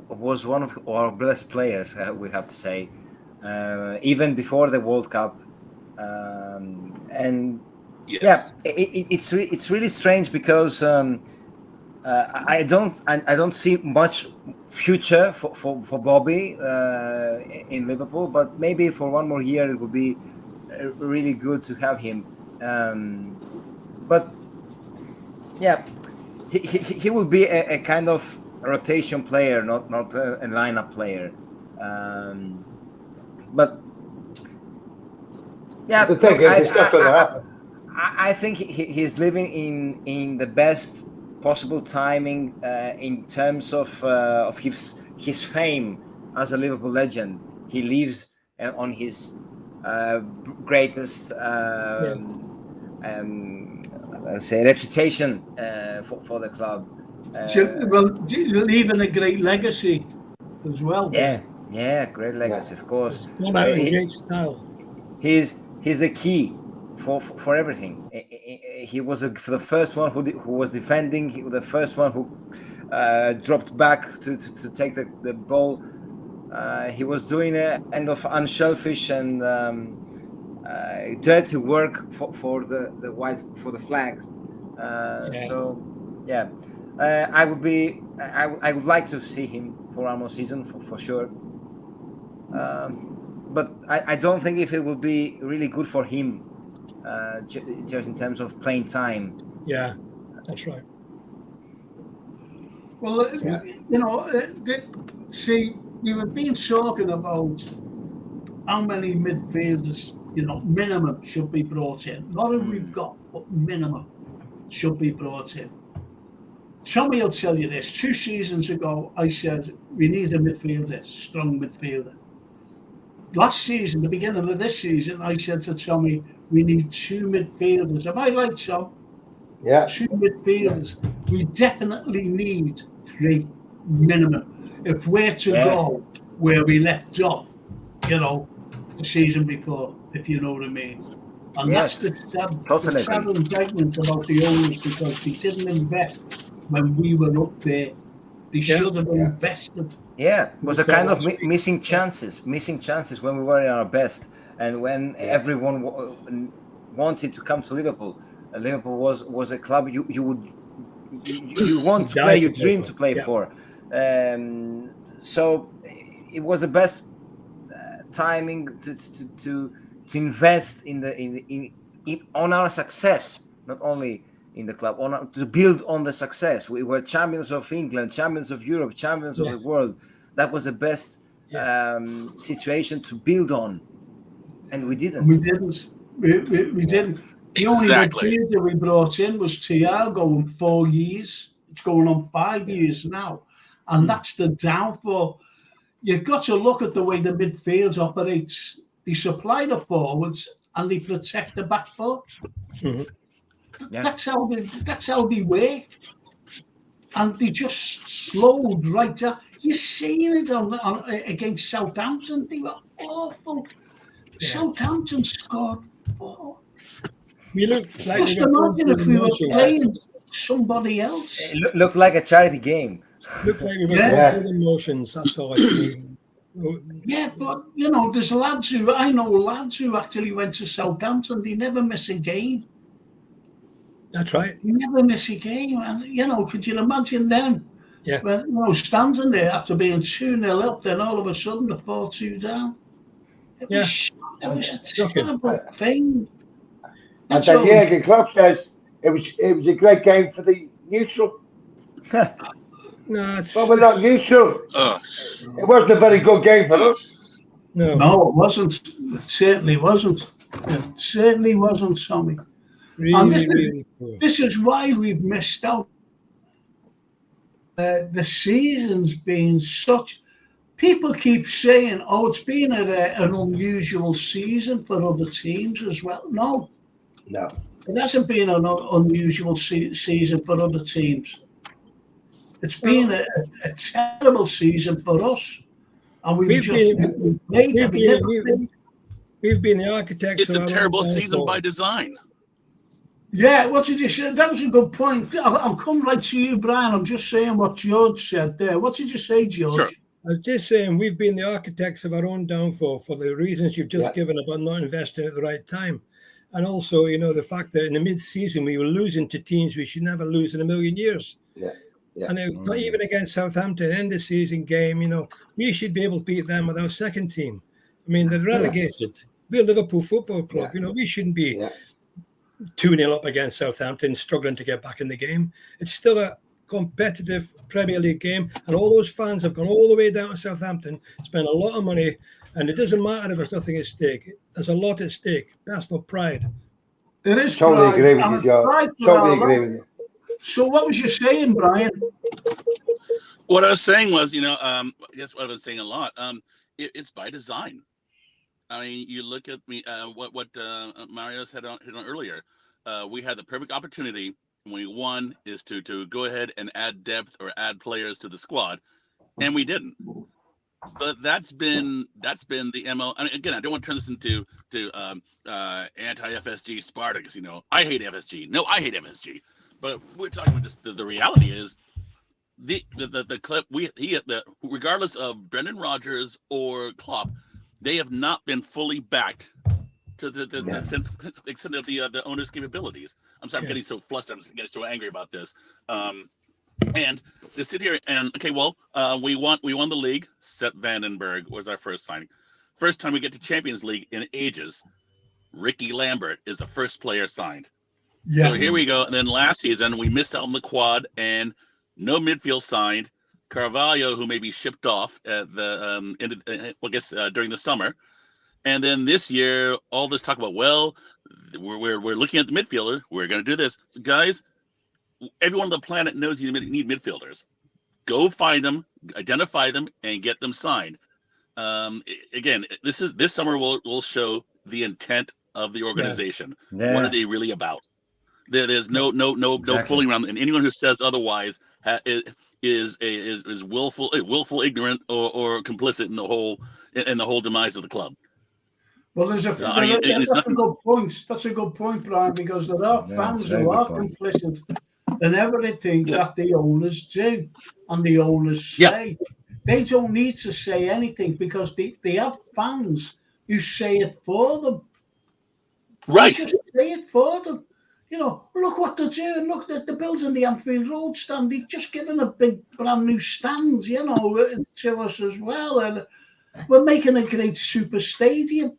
was one of our best players, we have to say, even before the World Cup. And it's really strange because I don't see much future for Bobby in Liverpool, but maybe for one more year it would be really good to have him. But he will be a kind of rotation player, not a lineup player. But I think he's living in the best possible timing in terms of his fame as a Liverpool legend. He lives on his greatest reputation for the club. He's leaving a great legacy as well. Yeah, great legacy, of course. Great style. He's a key for everything. He was the first one who was defending. The first one who dropped back to take the ball. He was doing a kind of unselfish and dirty work for the flags. I would like to see him for one more season for sure. But I don't think if it will be really good for him, just in terms of playing time. Yeah, that's right. Well, see, we were being talking about how many midfielders, minimum should be brought in. Not if we've got, but minimum should be brought in. Tommy will tell you this. 2 seasons ago, I said, we need a midfielder, strong midfielder. Last season, the beginning of this season, I said to Tommy, we need 2 midfielders. Am I right, Tom? Yeah. 2 midfielders. We definitely need 3 minimum. If we're to go where we left off, the season before, if you know what I mean. And that's the sad indictment about the owners, because they didn't invest when we were up there. They should have invested. Yeah, it was a kind of missing chances when we were in our best, and when everyone wanted to come to Liverpool. Liverpool was a club you want to play, you dream to play for. So it was the best timing to invest on our success, not only in the club, to build on the success. We were champions of England, champions of Europe, champions of the world. That was the best situation to build on, and we didn't. We didn't. We didn't. The only midfielder we brought in was Thiago in 4 years. It's going on 5 years now, and that's the downfall. You've got to look at the way the midfield operates. They supply the forwards and they protect the back four. Mm-hmm. Yeah. That's how they work, and they just slowed right down. You're seeing it on against Southampton. They were awful. Yeah. Southampton scored 4. We looked like just imagine if we were playing somebody else. It looked like a charity game. Looked like we were going through emotions. That's all I think. Yeah, but there's lads who actually went to Southampton. They never miss a game. That's right. They never miss a game, and could you imagine them? Yeah. When standing there after being 2-0 up, then all of a sudden the 4-2 down. It was a terrible thing. And then Jurgen Klopp says it was a great game for the neutral. No, well, we're not neutral. It wasn't a very good game for us. No, it wasn't. It certainly wasn't. It certainly wasn't, Sammy. Really, this is why we've missed out. The season's been such. People keep saying, "Oh, it's been an unusual season for other teams as well." No, it hasn't been an unusual season for other teams. It's been a terrible season for us, and we've been the architects. It's a terrible season by design. Yeah, what did you say? That was a good point. I'll come right to you, Brian. I'm just saying what George said there. What did you say, George? Sure. I was just saying we've been the architects of our own downfall for the reasons you've just given about not investing at the right time. And also, the fact that in the mid-season we were losing to teams we should never lose in a million years. Yeah. And even against Southampton, end of season game, we should be able to beat them with our second team. I mean, they're relegated. We're Liverpool Football Club. We shouldn't be 2-0 up against Southampton, struggling to get back in the game. It's still a competitive Premier League game, and all those fans have gone all the way down to Southampton, spent a lot of money, and it doesn't matter if there's nothing at stake. There's a lot at stake. Personal pride. There is totally pride. agree with you, George. Totally agree with you. So what was you saying, Brian? What I was saying was, I guess what I was saying a lot. It's by design. I mean, you look at me. What Mario hit on earlier. We had the perfect opportunity when we won is to go ahead and add depth or add players to the squad, and we didn't. But that's been the MO. I mean, again, I don't want to turn this into anti-FSG Spartacus. I hate FSG. No, I hate FSG. But we're talking about just the reality is the club. Regardless of Brendan Rodgers or Klopp, they have not been fully backed to the extent of the owner's capabilities. I'm sorry, I'm getting so flustered. I'm getting so angry about this. And to sit here and we won the league. Sepp Vandenberg was our first signing. First time we get to Champions League in ages. Ricky Lambert is the first player signed. Yeah. So here we go. And then last season we missed out on the quad and no midfield signed. Carvalho, who may be shipped off at the during the summer. And then this year, all this talk about, we're looking at the midfielder. We're going to do this. So guys, everyone on the planet knows you need midfielders. Go find them, identify them, and get them signed. Again, this summer will show the intent of the organization. Yeah. What are they really about? There's no fooling around. And anyone who says otherwise is willful ignorant or complicit in the whole demise of the club. Well, that's a good point. That's a good point, Brian, because there are fans who are complicit in everything that the owners do and the owners say. They don't need to say anything because they have fans who say it for them. Right. They just say it for them. Look what they're doing. Look, they're building the Anfield Road stand. They've just given a big brand new stand, to us as well. And we're making a great super stadium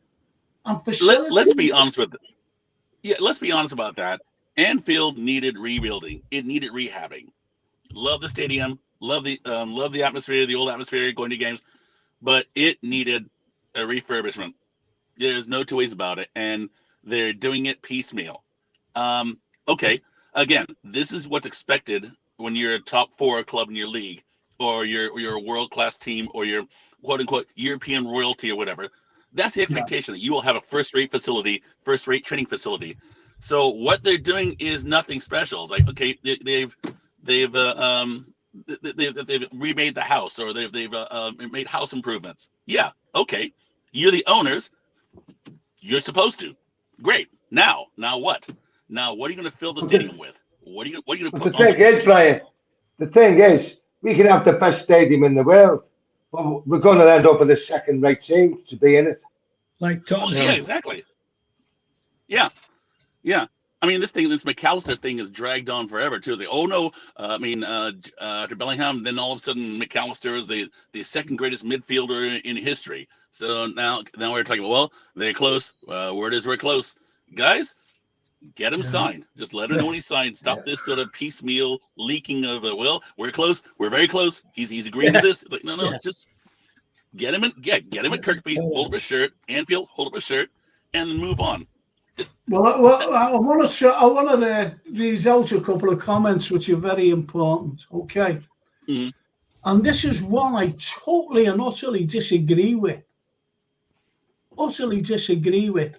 and facilities. Let's be honest with it. Yeah, let's be honest about that. Anfield needed rebuilding. It needed rehabbing. Love the stadium. Love the atmosphere, the old atmosphere, going to games, but it needed a refurbishment. There's no two ways about it, and they're doing it piecemeal. Okay, again, this is what's expected when you're a top 4 club in your league, or you're a world-class team, or you're quote-unquote European royalty or whatever. That's the expectation, that you will have a first-rate facility, first-rate training facility. So what they're doing is nothing special. It's like, okay, they've remade the house, or they've made house improvements. Yeah, okay, you're the owners. You're supposed to. Great. Now what? Now what are you going to fill the stadium with? What are you going to put? The thing is, Brian. The thing is, we can have the best stadium in the world, but we're going to end up with a second-rate team to be in it. Like Tottenham. Yeah, exactly. Yeah. I mean, this McAllister thing is dragged on forever too. It's like, oh no, to Bellingham, then all of a sudden McAllister is the second greatest midfielder in history. So now we're talking about, well, they're close. Word is we're close, guys. Get him signed. Just let him know when he's signed. Stop this sort of piecemeal leaking of, well, we're close. We're very close. He's agreeing to this. It's like, no, just get him at Kirkby. Hold up his shirt. Anfield, hold up his shirt, and then move on. Well, I want to read out a couple of comments which are very important. Okay, and this is one I totally and utterly disagree with.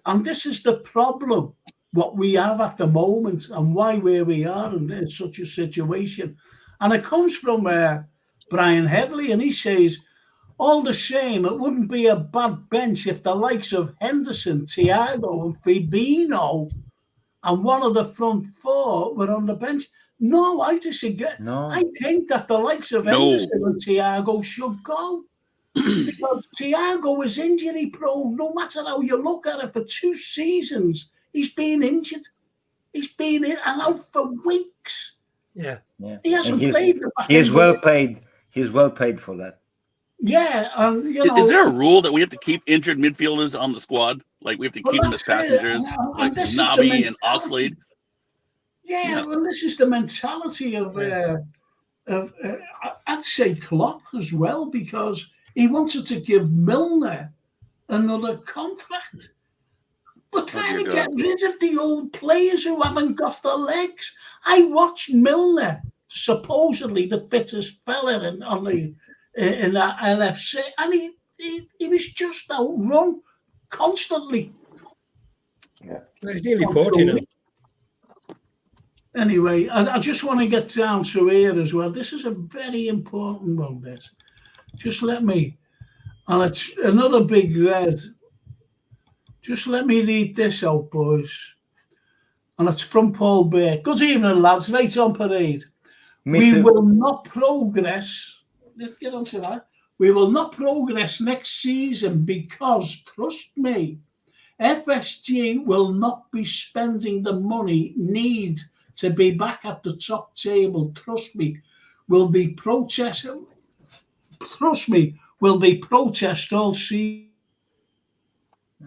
And this is the problem what we have at the moment, and why where we are in such a situation. And it comes from Brian Headley, and he says, all the same, it wouldn't be a bad bench if the likes of Henderson, Thiago and Fabinho and one of the front 4 were on the bench. No, I disagree. No. I think that the likes of Henderson and Thiago should go. Because Thiago is injury prone. No matter how you look at it, for 2 seasons, he's been injured. He's been in and out for weeks. Yeah. He hasn't played. He's well paid. He's well paid for that. Yeah, and is there a rule that we have to keep injured midfielders on the squad? Like we have to keep them as passengers, like Naby and Oxlade? Yeah, well, this is the mentality of I'd say Klopp as well, because he wanted to give Milner another contract. We're trying to get rid of the old players who haven't got the legs. I watched Milner, supposedly the fittest fella in that LFC, and he was just outrun constantly. Yeah, he's nearly 40 now. Anyway, I just want to get down to here as well. This is a very important one, this. Just let me, and it's another big red. Just let me read this out, boys. And it's from Paul Bear. Good evening, lads. Right on parade. We will not progress. Let's get on to that. We will not progress next season because, trust me, FSG will not be spending the money need to be back at the top table. Trust me, will be protesting. Trust me, will be protest all season,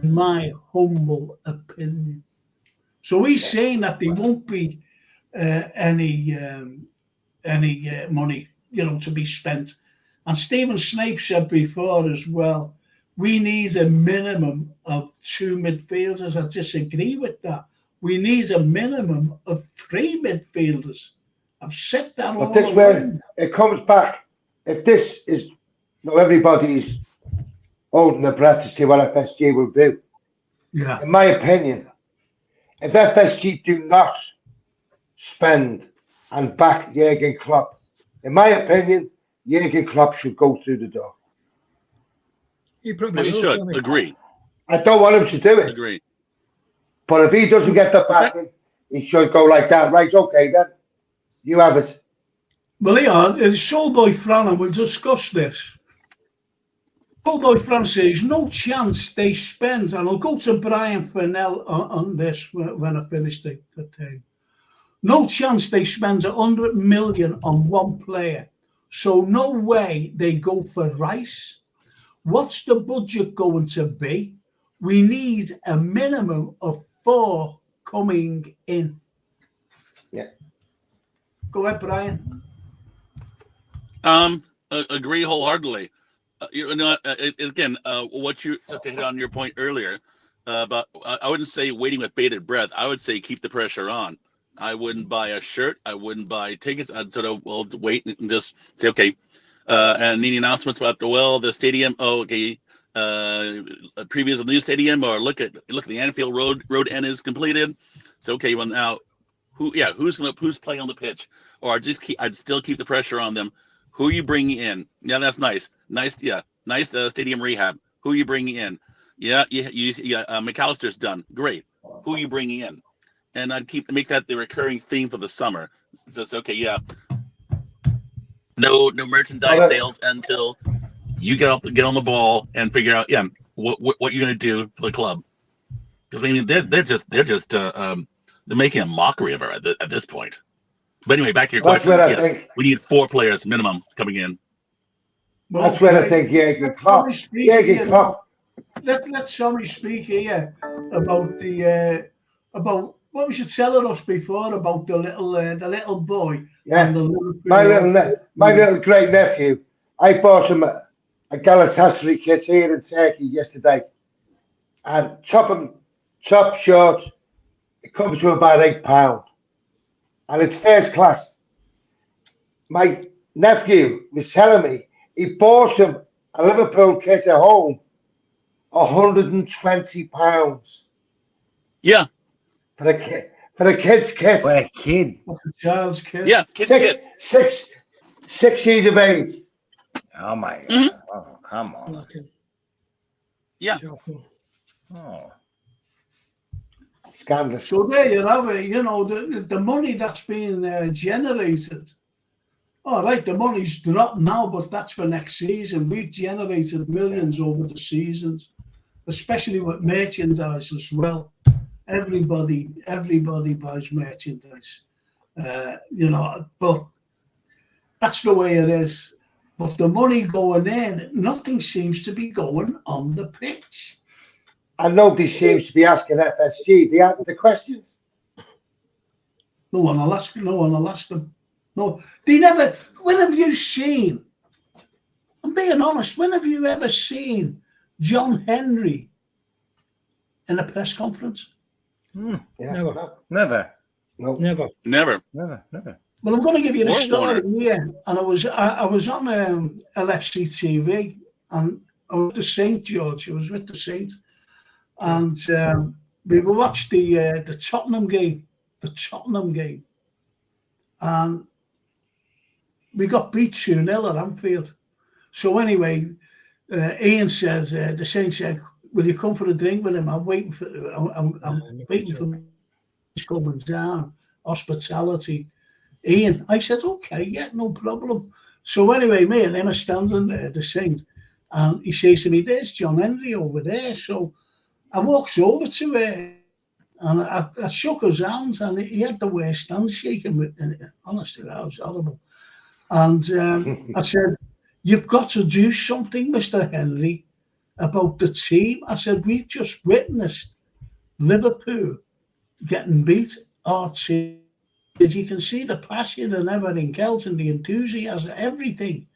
in my humble opinion. So he's saying that there won't be any money, to be spent. And Stephen Snape said before as well, we need a minimum of 2 midfielders. I disagree with that. We need a minimum of 3 midfielders. I've said that all this way, it comes back. If this is, everybody's holding their breath to see what FSG will do. Yeah. In my opinion, if FSG do not spend and back Jurgen Klopp, in my opinion, Jurgen Klopp should go through the door. He probably should. Agree. I don't want him to do it. Agree. But if he doesn't get the backing, he should go like that. Right, okay then. You have it. Well, Leon, Soulboy Fran, and we'll discuss this. Soulboy Fran says, no chance they spend, and I'll go to Brian Fennell on this when I finish the thing. No chance they spend 100 million on one player. So no way they go for Rice. What's the budget going to be? We need a minimum of 4 coming in. Go ahead, Brian. Agree wholeheartedly. Again, what you just to hit on your point earlier about, I wouldn't say waiting with bated breath. I would say keep the pressure on. I wouldn't buy a shirt. I wouldn't buy tickets. I'd sort of wait and just say, okay, and any announcements about the stadium. Oh, okay. Previews of the new stadium, or look at the Anfield road end is completed. So okay, well now, who's playing on the pitch, or I'd still keep the pressure on them. Who are you bringing in? Yeah, that's nice. Nice stadium rehab. Who are you bringing in? Yeah, McAllister's done. Great. Who are you bringing in? And I'd make that the recurring theme for the summer. It's just okay. Yeah. No merchandise sales until you get on the ball and figure out what you're going to do for the club. Because I mean they're making a mockery of her at this point. But anyway, back to your question. Yes, we need 4 players minimum coming in. Well, that's where I think Jürgen Klopp. Let somebody speak here about what was you telling us before about the little boy. Yeah, and my little great nephew. I bought him a Galatasaray kit here in Turkey yesterday, and top shorts. It comes to about £8, and it's first class. My nephew was telling me he bought him a Liverpool kit at home, £120. Yeah. For a kid's kit. For a kid. For a child's kid. Yeah, kid's kid. 6 years of age. Oh my God. Mm-hmm. Oh, come on. Yeah. Oh. Scandalous. So there you have it. You know, the money that's being generated. All right, the money's dropped now, but that's for next season. We've generated millions over the seasons, especially with merchandise as well. Everybody buys merchandise, but that's the way it is. But the money going in, nothing seems to be going on the pitch. And nobody seems to be asking FSG the questions. No one will ask them. No, they never. When have you seen? I'm being honest. When have you ever seen John Henry in a press conference? Never. Well, I'm going to give you the story here. And I was on LFC TV, and I was with St. George. I was with the Saint, and we watched the Tottenham game. And we got beat 2-0 at Anfield. So anyway, Ian says, the Saint said, "Will you come for a drink with him? I'm waiting for he's coming down. Hospitality." Ian, I said, "Okay, yeah, no problem." So anyway, me and him are standing there, the Saint, and he says to me, "There's John Henry over there." So I walks over to her, and I shook his hands, and he had the worst handshaking with it. Honestly, that was horrible. And I said, "You've got to do something, Mr. Henry, about the team." I said, "We've just witnessed Liverpool getting beat. Our team. You can see the passion and everything else and the enthusiasm, everything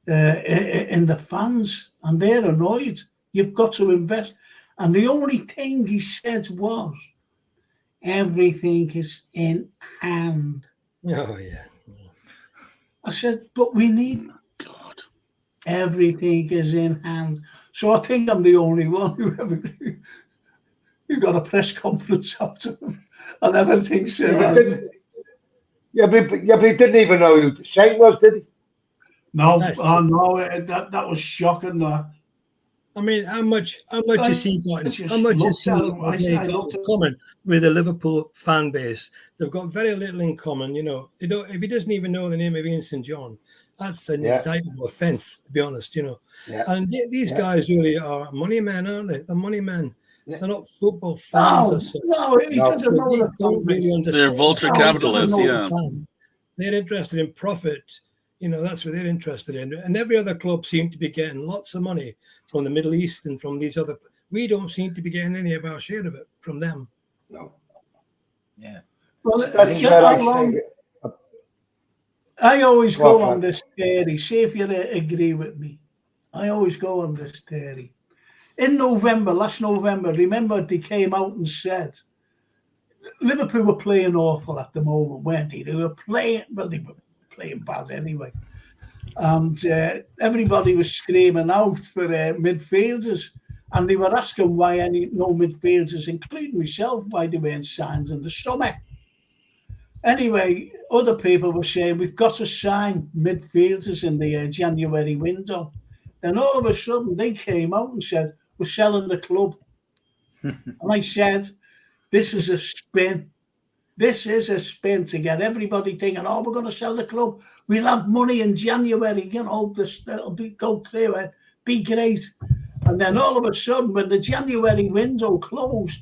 in the fans, and they're annoyed. You've got to invest." And the only thing he said was, "Everything is in hand." Oh, yeah. I said, "But we need God. Everything is in hand." So I think I'm the only one who ever got a press conference out of him and everything said. Yeah, but he didn't even know who the Saint was, did he? No, that was shocking. I mean, how much is he got in common with the Liverpool fan base? They've got very little in common, you know. They don't. If he doesn't even know the name of Ian St. John, that's an indictable offence, to be honest, you know. Yeah. And these guys really are money men, aren't they? They're money men. Yeah. They're not football fans. They don't really understand. They're vulture capitalists, They're interested in profit. You know, that's what they're interested in. And every other club seems to be getting lots of money from the Middle East and from these other. We don't seem to be getting any of our share of it from them. No. Yeah. Well, I always Go go on, on this theory. See if you agree with me. I always go on this theory. In November, last November, remember they came out and said Liverpool were playing awful at the moment, weren't they? They were playing, well, they were playing bad anyway. And everybody was screaming out for midfielders. And they were asking why no midfielders, including myself, why they weren't signed in the summer. Anyway, other people were saying we've got to sign midfielders in the January window. Then all of a sudden they came out and said, we're selling the club. And I said, this is a spin. This is a spin to get everybody thinking, oh, we're going to sell the club. We'll have money in January, it'll go through it, be great. And then all of a sudden, when the January window closed,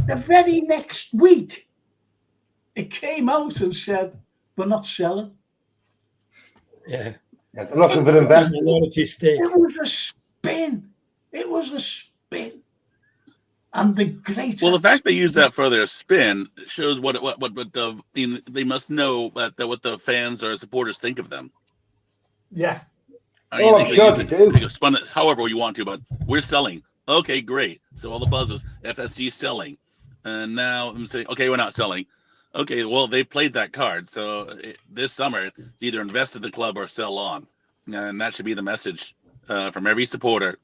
the very next week, it came out and said, we're not selling. Yeah. They're looking for investment. Minority stake. It was a spin. It was a spin. And the great. Well, the fact they use that for their spin shows what they must know what the fans or supporters think of them. Yeah. I mean, I'm sure they do. They can spun it however you want to, but we're selling. Okay, great. So all the buzz is FSG selling, and now I'm saying, okay, we're not selling. Okay, well they played that card, so this summer it's either invest in the club or sell on, and that should be the message from every supporter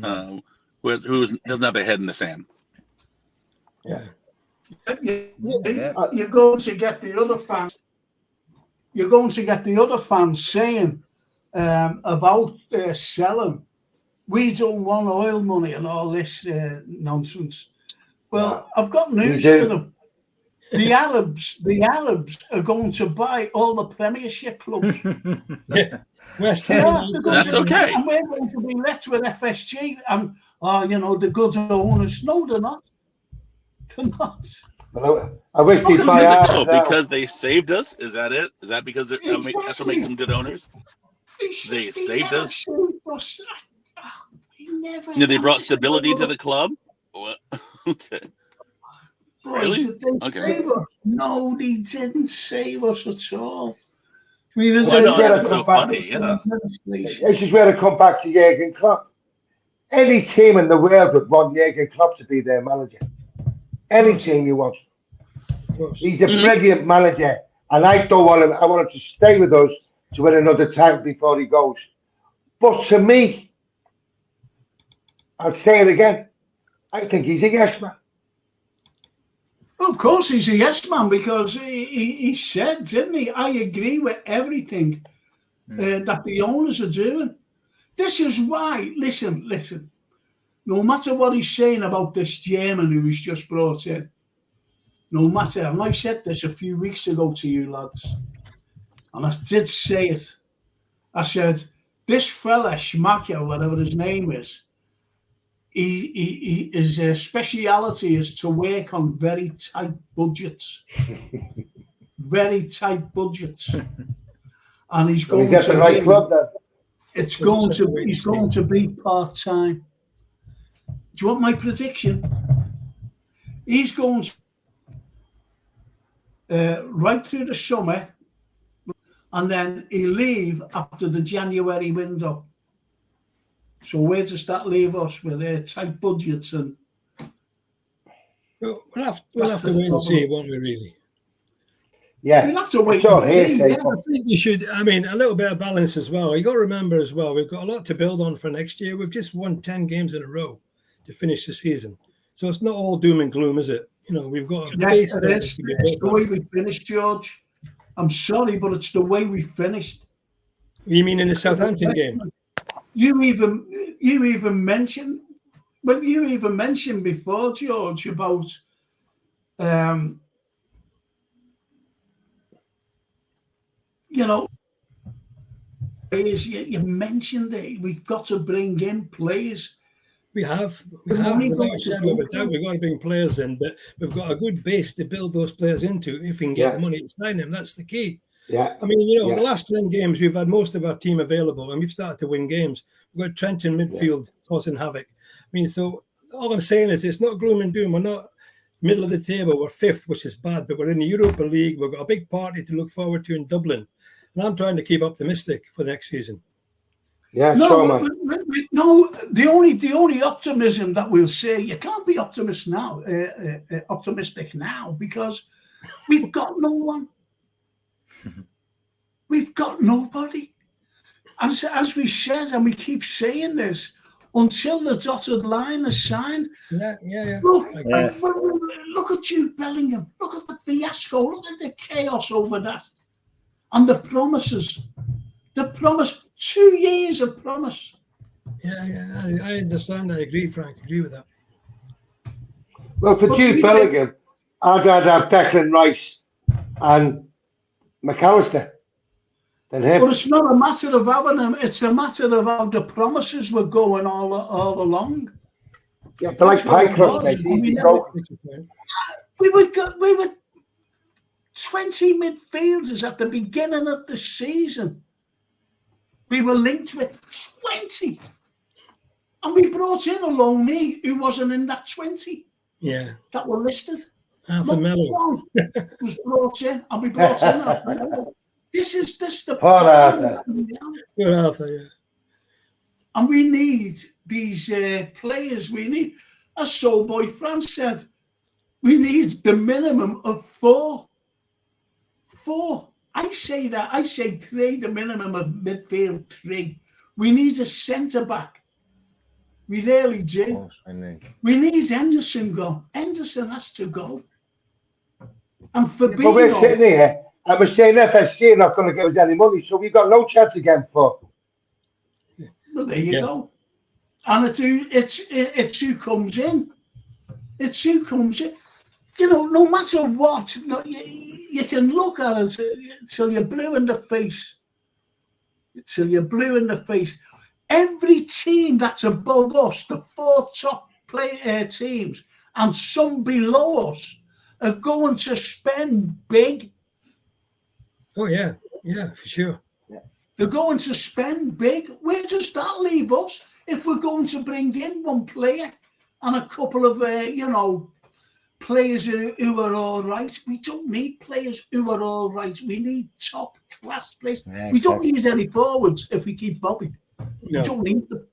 who doesn't have their head in the sand. Yeah. You're going to get the other fans. You're going to get the other fans saying about selling. We don't want oil money and all this nonsense. Well, I've got news for them. The Arabs are going to buy all the Premiership clubs. That's okay. And we're going to be left with FSG and the good owners. No, they're not. They're not. Well, I wish they'd buy Arabs now. Because they saved us. Is that it? Is that because that's what makes them good owners? They saved us. They brought stability to the club. What? Okay. Really? Okay. No, they didn't save us at all. That's so funny. Yeah. This is where I come back to Jurgen Klopp. Any team in the world would want Jurgen Klopp to be their manager. Any team you want. He's a brilliant manager, and I don't want him. I want him to stay with us to win another title before he goes. But to me, I'll say it again. I think he's a yes man. Of course, he's a yes man because he said, didn't he? I agree with everything that the owners are doing. This is why. Listen. No matter what he's saying about this German who was just brought in, no matter, and I said this a few weeks ago to you lads, and I did say it. I said, this fella, Schmacher, whatever his name is, his speciality is to work on very tight budgets. Very tight budgets. And he's going to the right club then. He's going to be part-time. Do you want my prediction? He's going right through the summer, and then he'll leave after the January window. So where does that leave us with tight budgets? And we'll have to wait and see, won't we, really? Yeah. We'll have to wait. I think you should, a little bit of balance as well. You got to remember as well, we've got a lot to build on for next year. We've just won 10 games in a row to finish the season. So it's not all doom and gloom, is it? We've got a base. It's the way we finished, George. I'm sorry, but it's the way we finished. You mean in the Southampton game? You even mentioned before, George, about players. You mentioned it. We've got to bring in players. We have. Without a shadow of a doubt, we've got to bring players in, but we've got a good base to build those players into. If we can get the money to sign them, that's the key. Yeah. The last 10 games, we've had most of our team available, and we've started to win games. We've got Trent in midfield causing havoc. So all I'm saying is it's not gloom and doom. We're not middle of the table. We're fifth, which is bad, but we're in the Europa League. We've got a big party to look forward to in Dublin. And I'm trying to keep optimistic for the next season. Yeah, No, so man. no. The only optimism that we'll say, you can't be optimistic now because we've got no one. We've got nobody. As we said, and we keep saying this, until the dotted line is signed. Yeah. Look, Yes. look at Jude Bellingham. Look at the fiasco. Look at the chaos over that. And the promises. The promise. 2 years of promise. Yeah. I understand. I agree, Frank. I agree with that. Well, for Jude Bellingham, I'd rather have Declan Rice and McAllister than him. But it's not a matter of having them. It's a matter of how the promises were going all along. Yeah, they're like pie crust, mate. We were 20 midfielders at the beginning of the season. We were linked with 20. And we brought in a loanee who wasn't in that 20. Yeah. That were listed. Arthur Mello was brought in, and we brought in Arthur Mello. This the Poor Arthur. Good Arthur, yeah. And we need these players. We need, as Soulboy Frank said, we need the minimum of 4. 4. I say 3, the minimum of midfield 3. We need a centre back. We really do. We need Henderson go. Henderson has to go. And Fabinho. But we're sitting here and we're saying FSC are not going to give us any money, so we've got no chance again for. Well, there you go. And it's who comes in. It's who comes in. You know, no matter what, you can look at it till you're blue in the face. Till you're blue in the face. Every team that's above us, the 4 top teams, and some below us, are going to spend big. Oh, yeah, for sure. They're going to spend big. Where does that leave us if we're going to bring in one player and a couple of, players who are all right? We don't need players who are all right. We need top class players. Yeah, we don't need any forwards if we keep Bobby. No. We don't need them.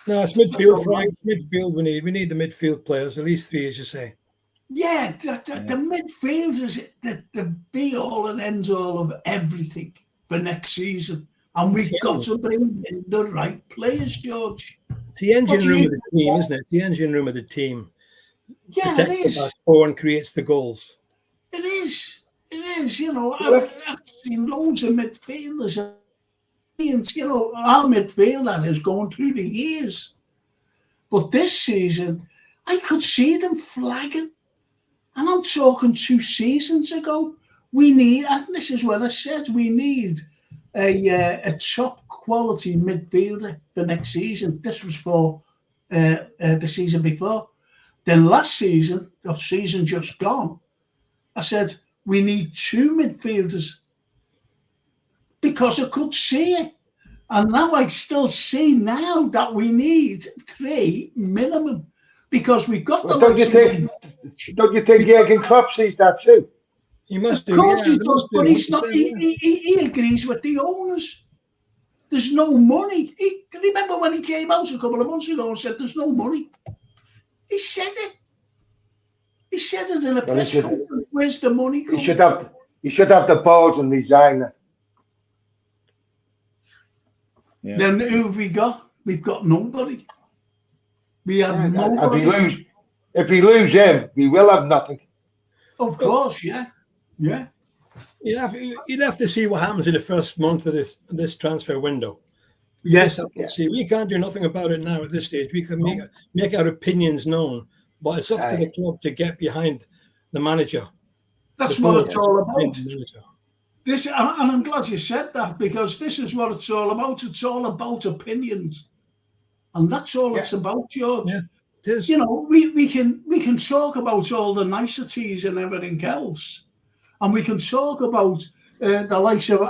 No, it's midfield, Frank. Midfield we need the midfield players, at least 3, as you say. Yeah, the midfield is the be all and end all of everything for next season. And we've got to bring in the right players, George. It's the engine room of the team, isn't it? The engine room of the team. Yeah, protects it is. the back 4 and creates the goals. It is. It is. You know, I've seen loads of midfielders. You know, our midfielder is going through the years. But this season, I could see them flagging. And I'm talking 2 seasons ago. We need, and this is what I said, we need a top quality midfielder for next season. This was for the season before. Then last season, the season just gone, I said, we need 2 midfielders. Because I could see it. And now I still see now that we need 3 minimum. Because we've got the... Don't you think Jurgen Klopp sees that too? He must do. Of course he does, but he's not. He agrees with the owners. There's no money. Remember when he came out a couple of months ago and said there's no money? He said it. He said it in a press conference. Where's the money coming? He should have the balls and resign. Yeah. Then who have we got? We've got nobody. We have nobody. If we lose him, we will have nothing. Of course, yeah. You'd have to see what happens in the first month of this transfer window. Yes. See, we can't do nothing about it now at this stage. We can make our opinions known, but it's up to the club to get behind the manager. That's what it's all about. This, and I'm glad you said that, because this is what it's all about. It's all about opinions, and that's all it's about, George. Yeah, it is. You know, we can talk about all the niceties and everything else, and we can talk about the likes of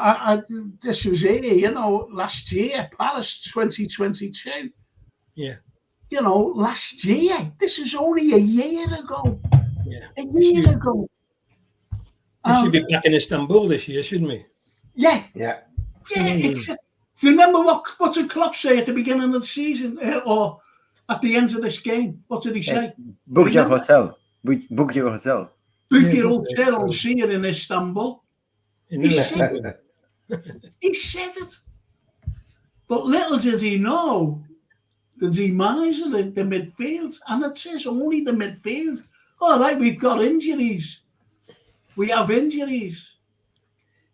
this was here, you know, last year, Paris 2022. Yeah. You know, last year. This is only a year ago. Yeah. A year ago. We should be back in Istanbul this year, shouldn't we? Yeah. Yeah. Yeah. Do you remember what did Klopp say at the beginning of the season or at the end of this game? What did he say? Book your hotel. Book your hotel. Book your hotel and see it in Istanbul. He said it. But little did he know the demise of the midfield. And it says only the midfield. All right, we've got injuries. We have injuries.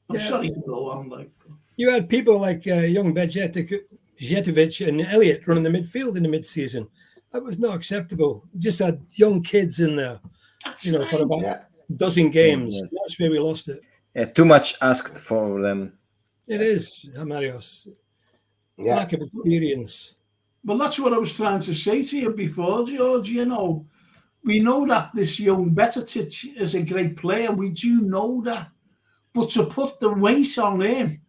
I'm sorry to go on like that. You had people like young Bajetovic and Elliott running the midfield in the mid-season. That was not acceptable. Just had young kids in there, for about a dozen games. Yeah. That's where we lost it. Yeah, too much asked for them. It is, Marios. Yeah. Lack of experience. Well, that's what I was trying to say to you before, George. We know that this young Bajetovic is a great player. We do know that. But to put the weight on him,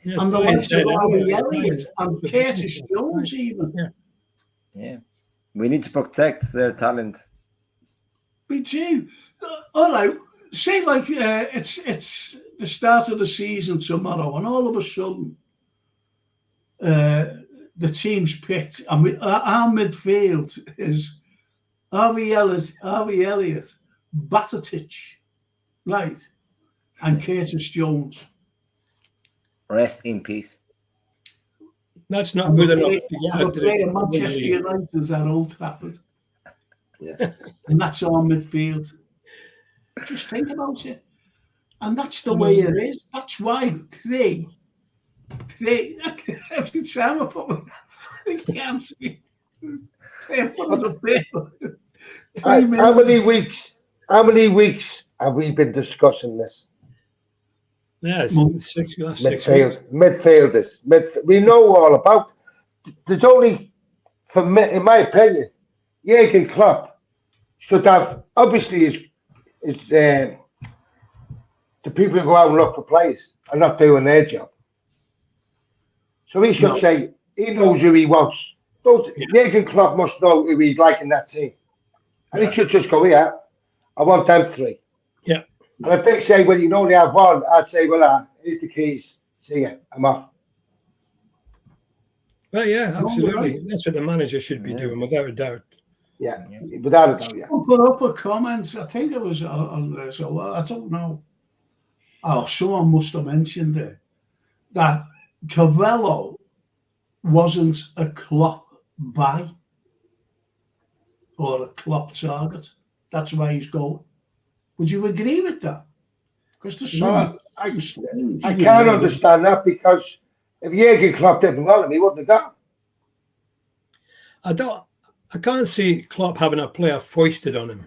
and the likes of Harvey Elliott and Curtis Jones even. Yeah. We need to protect their talent. We do. All right. Say like it's the start of the season tomorrow, and all of a sudden the team's picked, and our midfield is Harvey Elliott, Bajetovic, right, and Curtis Jones. Rest in peace. That's not good enough to play Manchester United at Old Trafford. Yeah. And that's our midfield. Just think about it. And that's the way it is. That's why three every time I put my can't see. How many weeks have we been discussing this? Yeah, midfielders. We know all about. There's only, for me, in my opinion, Jurgen Klopp should have. Obviously, the people who go out and look for players are not doing their job. So he should say he knows who he wants. Jurgen Klopp must know who he'd like in that team, and he should just go, "Yeah, I want them three." Yeah. And if they say, well, you only have one, I'd say, well, here's the keys. See ya, I'm off. Well, yeah, absolutely. That's what the manager should be doing, without a doubt. Yeah, without a doubt, yeah. I'll put up a comment. I think it was on there, so I don't know. Oh, someone must have mentioned it, that Carvalho wasn't a Klopp buy or a Klopp target. That's why he's going. Would you agree with that? Because I can't understand that, because if Jurgen Klopp didn't want him, he wouldn't have gone. I can't see Klopp having a player foisted on him.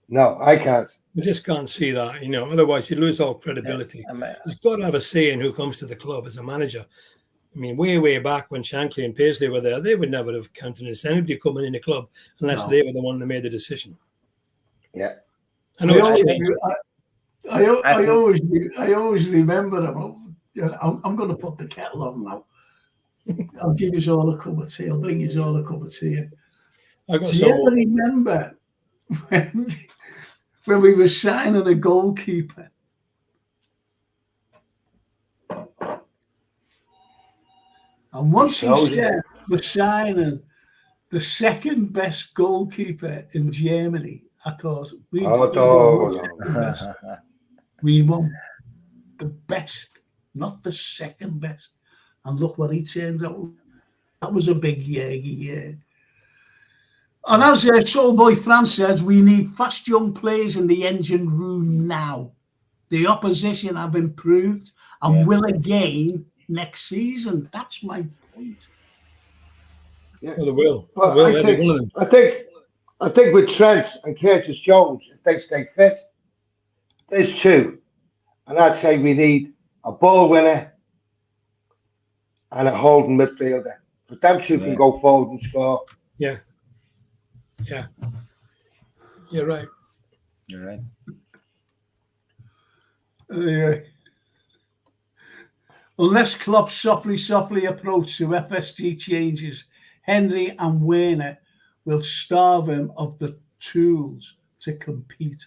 No, I can't. I just can't see that, otherwise you lose all credibility. He's got to have a say in who comes to the club as a manager. I mean, way back when Shankly and Paisley were there, they would never have counted anybody coming in the club unless they were the one that made the decision. Yeah. I always remember him. I'm going to put the kettle on now. I'll give you all a cup of tea. I'll bring you all a cup of tea. Do you ever remember when we were signing a goalkeeper? And once he said we're signing the second best goalkeeper in Germany, I thought we want the best, not the second best. And look what he turned out. That was a big year. And as Soulboy France says, we need fast young players in the engine room now. The opposition have improved and will again next season. That's my point. Yeah. Well, they will. I think with Trent and Curtis Jones, if they stay fit, there's two. And I'd say we need a ball winner and a holding midfielder. But them two can go forward and score. Yeah. You're right. Unless Klopp softly approach to FSG changes, Henry and Werner will starve him of the tools to compete.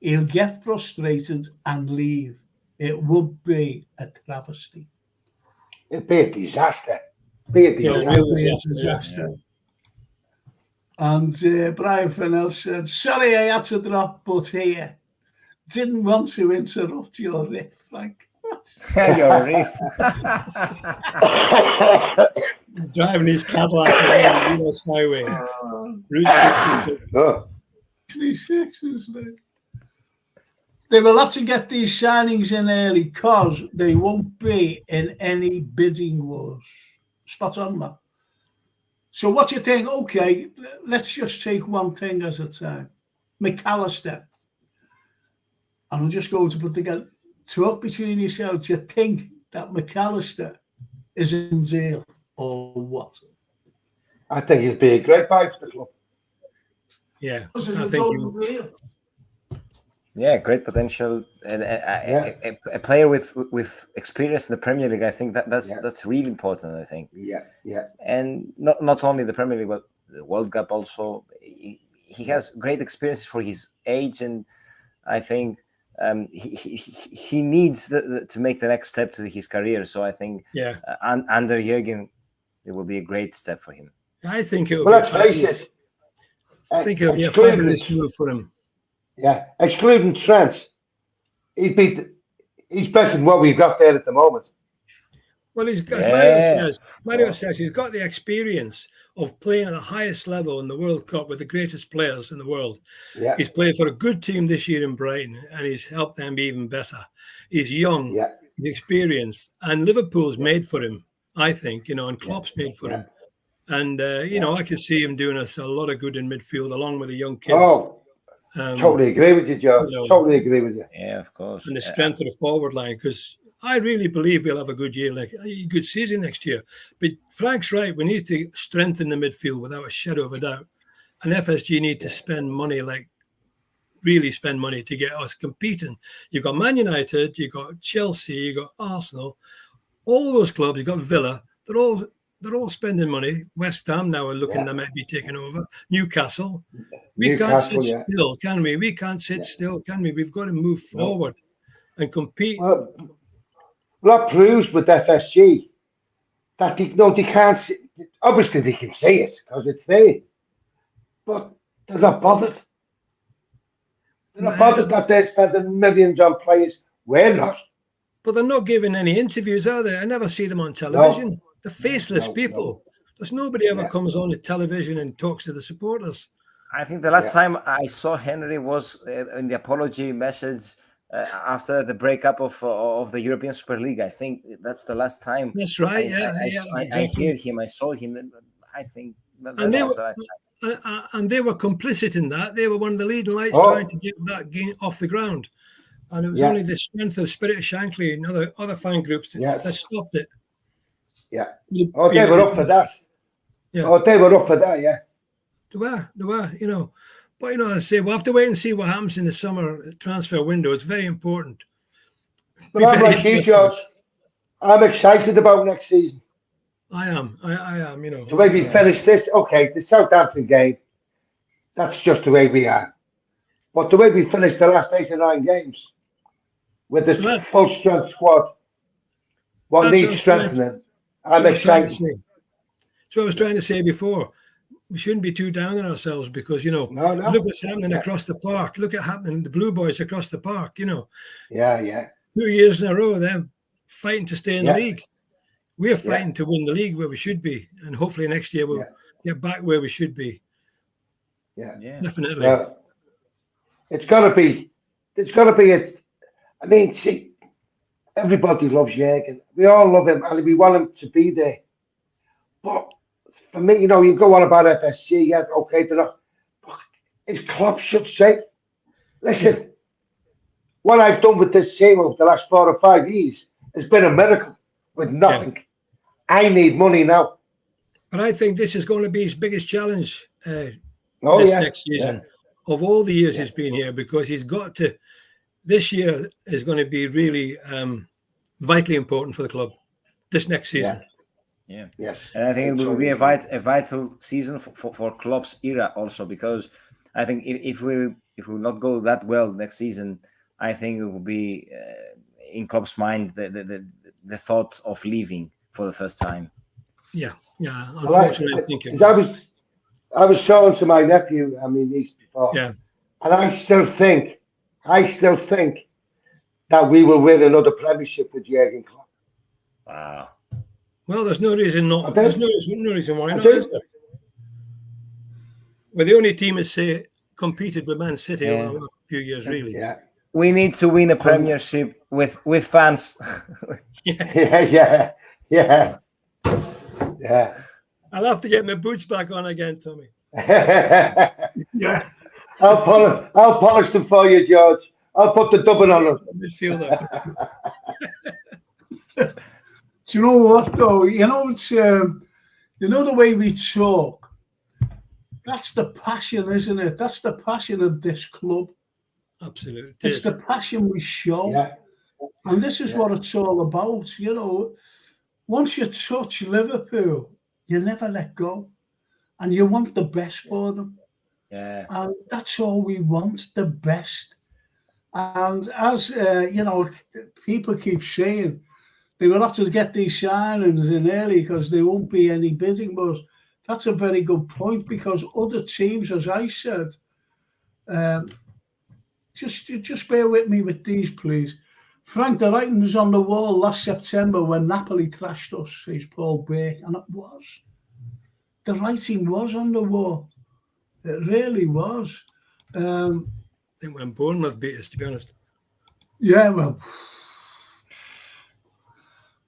he'll get frustrated and leave. It would be a travesty. It'd be a disaster. Be a Yeah, disaster. really, A disaster. And Brian Fennell said, sorry I had to drop, but here. Didn't want to interrupt your riff, Frank. Your riff. He's driving his Cadillac along the US highway, Route 66. Oh, 66, isn't it? They will have to get these signings in early because they won't be in any bidding wars. Spot on, man. So what do you think? Okay, let's just take one thing at a time. McAllister. And I'm just going to put together, talk between yourselves. Do you think that McAllister is in deal or what? I think he'd be a great buy for the club. Yeah, Was it I a think golden deal? Yeah, great potential, and a player with experience in the Premier League. I think that's really important. I think. Yeah, yeah. And not only the Premier League, but the World Cup also. He has great experience for his age, and I think he needs to make the next step to his career. So I think under Jürgen, it will be a great step for him. I think it will Well, be. let's face it. I think it'll be a fabulous move for him. Yeah, excluding Trent, he's better than what we've got there at the moment. Well, he's got, Mario says he's got the experience of playing at the highest level in the World Cup with the greatest players in the world. Yeah. He's played for a good team this year in Brighton, and he's helped them be even better. He's young, he's experienced, and Liverpool's made for him, I think, and Klopp's made for him. And, I can see him doing us a lot of good in midfield along with the young kids. Oh, totally agree with you, George. Totally agree with you. Yeah, of course. And the strength of the forward line, because I really believe we'll have a good year, like a good season next year. But Frank's right. We need to strengthen the midfield without a shadow of a doubt. And FSG need to spend money, really spend money to get us competing. You've got Man United, you've got Chelsea, you've got Arsenal, all those clubs, you've got Villa. They're all spending money. West Ham now are looking they might be taking over. Newcastle. We can't sit still, can we? We can't sit still, can we? We've got to move forward and compete. Well, that proves with FSG that they can't see. Obviously, they can see it because it's there, but they're not bothered. They're not bothered that they're spending millions on players. We're not. But they're not giving any interviews, are they? I never see them on television. No. They're faceless people. No. There's nobody ever comes on the television and talks to the supporters. I think the last time I saw Henry was in the apology message after the breakup of the European Super League. I think that's the last time. That's right. I heard him. I saw him. I think that was the last time. And they were complicit in that. They were one of the leading lights trying to get that game off the ground. And it was only the strength of the spirit of Shankly and other fan groups that stopped it. Yeah. Oh, they were up for that. Yeah. Oh, they were up for that, yeah. They were, But, I say we'll have to wait and see what happens in the summer transfer window. It's very important. But I'm like you, George. I'm excited about next season. I am, The way we finish this, okay, the Southampton game, that's just the way we are. But the way we finished the last 8 or 9 games, with the full strength squad, what needs strengthening, I'm excited. So I was trying to say before, we shouldn't be too down on ourselves because, look what's happening across the park. Look at happening, the Blue Boys across the park, Yeah. 2 years in a row, they're fighting to stay in the league. We're fighting to win the league where we should be. And hopefully next year we'll get back where we should be. Yeah. Definitely. It's got to be see, everybody loves Jürgen. We all love him and we want him to be there. But for me, you go on about FSG, they're not. His club should say, listen, what I've done with this team over the last 4 or 5 years has been a miracle with nothing. Yeah. I need money now. But I think this is going to be his biggest challenge next season of all the years he's been here, because he's got to. This year is going to be really vitally important for the club. This next season. Yeah. Yes. And I think it will be a vital season for Klopp's era also, because I think if we if we will not go that well next season, I think it will be in Klopp's mind the thought of leaving for the first time. Yeah. Unfortunately, I think I was talking to my nephew, East before, and I still think that we will win another Premiership with Jurgen Klopp. Wow. Well, there's no reason not. There's no reason why not. We're the only team that competed with Man City over the last few years, really. Yeah. We need to win a Premiership with fans. Yeah. I'll have to get my boots back on again, Tommy. Yeah. I'll polish them for you, George. I'll put the dubbing on them. Midfielder. Do you know what though? It's the way we talk. That's the passion, isn't it? That's the passion of this club. Absolutely. It's the passion we show. Yeah. And this is what it's all about. Once you touch Liverpool, you never let go. And you want the best for them. Yeah. And that's all we want, the best. And as, people keep saying, they will have to get these signings in early because there won't be any bidding. But that's a very good point because other teams, as I said, just bear with me with these, please. Frank, the writing was on the wall last September when Napoli thrashed us, says Paul Burke, and it was. The writing was on the wall. It really was. I think when Bournemouth beat us, to be honest. Yeah, well,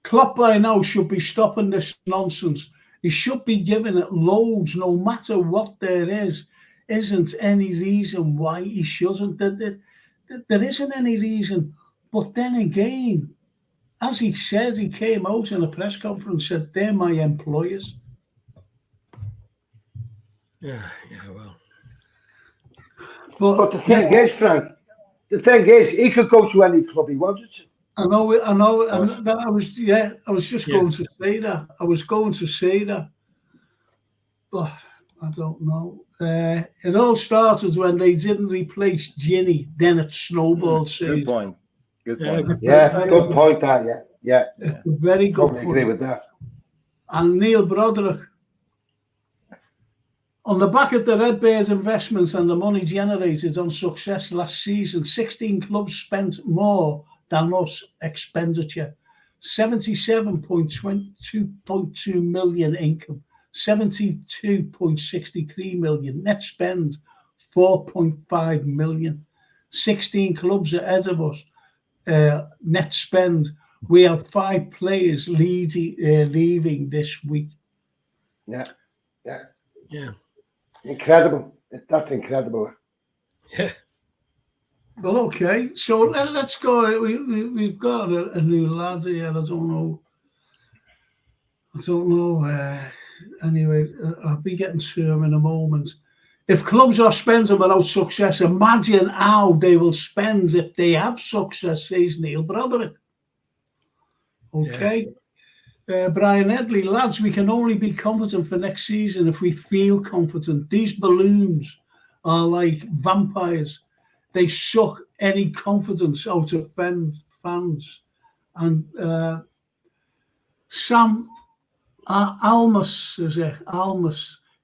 Klopp by now should be stopping this nonsense. He should be giving it loads, no matter what there is. Isn't any reason why he shouldn't. There isn't any reason. But then again, as he said, he came out in a press conference and said, they're my employers. Yeah, well. But the thing is, Frank, he could go to any club he wanted to. I know. And I was just going to say that. I was going to say that. But I don't know. It all started when they didn't replace Ginny. Then it snowballed. Good point. Good point. That, yeah. Very good point. Agree with that. And Neil Broderick. On the back of the Red Bears investments and the money generated on success last season, 16 clubs spent more than us expenditure. 77.22 million income, 72.63 million net spend, 4.5 million. 16 clubs ahead of us. Net spend. We have 5 players leaving this week. Yeah. Incredible. That's incredible. Yeah. Well, okay. So let's go. We've got a new lad here. I don't know. Anyway, I'll be getting to him in a moment. If clubs are spending without success, imagine how they will spend if they have success, says Neil Broderick. Okay. Yeah. Brian Edley, lads, we can only be confident for next season if we feel confident. These balloons are like vampires. They suck any confidence out of fans. And Sam Almas,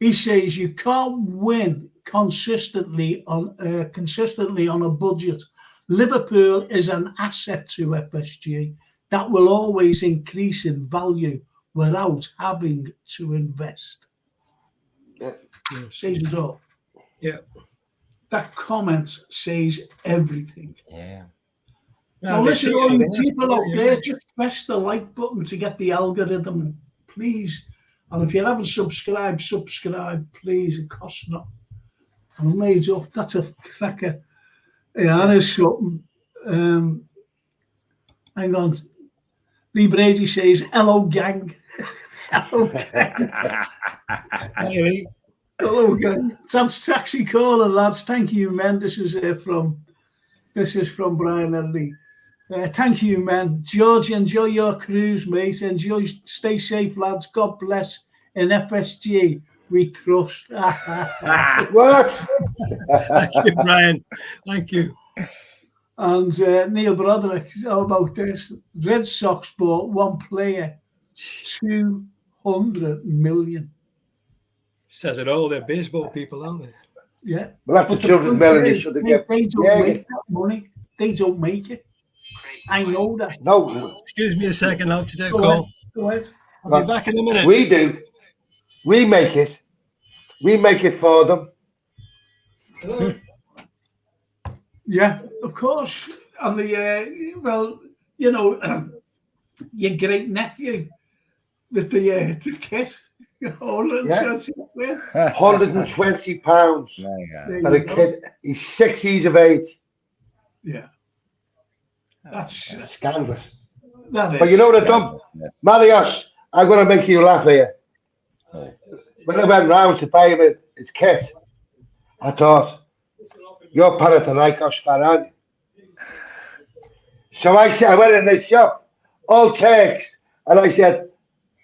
he says you can't win consistently on a budget. Liverpool is an asset to FSG that will always increase in value without having to invest. Says it all. Yeah. That comment says everything. Yeah. Now listen, all you people out there, just press the like button to get the algorithm, please. And if you haven't subscribed, please. It costs nothing. I'm made up. That's a cracker. Yeah, that is something. Hang on. Lee Brady says, hello, gang. Hello, gang. Hello, gang. That's taxi caller, lads. Thank you, man. This is from Brian and Lee. Thank you, man. George, enjoy your cruise, mate. Stay safe, lads. God bless. In FSG, we trust. What? Thank you, Brian. Thank you. And Neil Broderick, how about this? Red Sox bought one player, 200 million. Says it all. They're baseball people, aren't they? Yeah. Well, that's But the 200 million you is, should have they given. don't make that money. They don't make it. I know that. No. Excuse me a second. I'll have to take a Go call. ahead. Go ahead. I'll be back in a minute. We do. We make it. We make it for them. Yeah, of course. And the well, you know, your great nephew with the kit, £120 Yeah. for a kid. He's 6 years of age. Yeah, that's Scandalous. that is. But you know what I've done? Marios, I'm going to make you laugh here. Oh. When I went round to buy him his kit, I thought, you're Panathinaikos fan, aren't you? So I went in the shop, all Turks, and I said,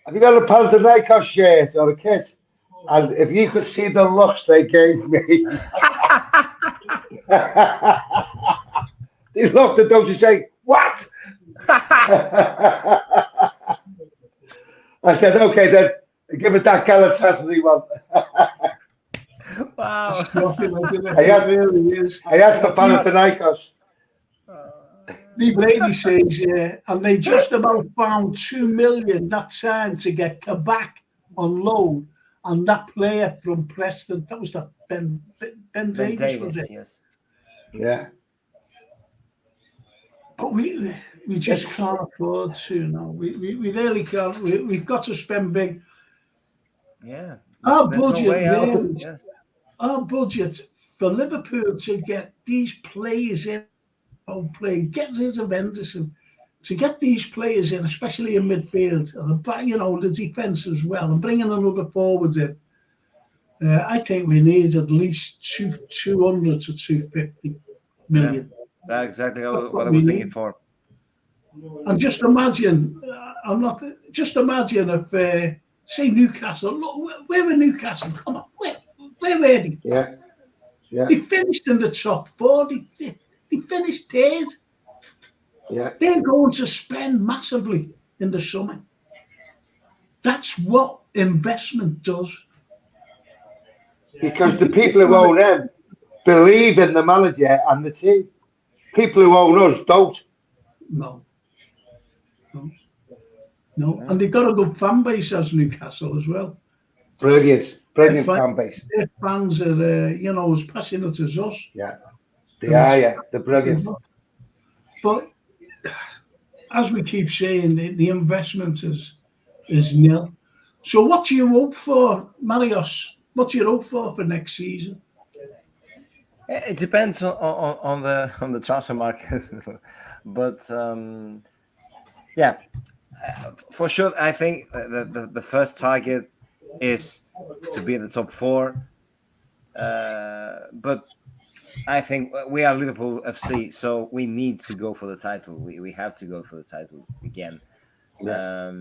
have you got a Panathinaikos shirt or a kit? And if you could see the looks they gave me, they looked at those and say, what? I said, okay then, give us that Galatasaray one. Wow. I asked for Panathinaikos. The lady says, and they just about found 2 million that time to get Kabak on loan, and that player from Preston, that was that Ben Davies, was it? Yes. Yeah. But we just can't afford to now. We really can't. We've got to spend big. Yeah. Our There's budget, no way out. really, Yes. our budget for Liverpool to get these players in, get rid of Henderson, to get these players in, especially in midfield, and the defence as well, and bringing another forward in. I think we need at least 200 to 250 million. That's exactly what I we was thinking need. for. And just imagine, just imagine if, say, Newcastle, look, where were Newcastle? Come on, where were they? Yeah. Yeah. They finished in the top four. They finished third. Yeah. They're going to spend massively in the summer. That's what investment does. Because the people who own them believe in the manager and the team. People who own us don't. No. And they've got a good fan base as Newcastle as well. Brilliant fan base. Their fans are, as passionate as us. Yeah. They are, yeah. They're brilliant. But as we keep saying, the investment is nil. So what do you hope for, Marios? What do you hope for next season? It depends on the transfer market, but for sure, I think the first target is to be in the top four. But I think we are Liverpool FC, so we need to go for the title. We have to go for the title again. Yeah.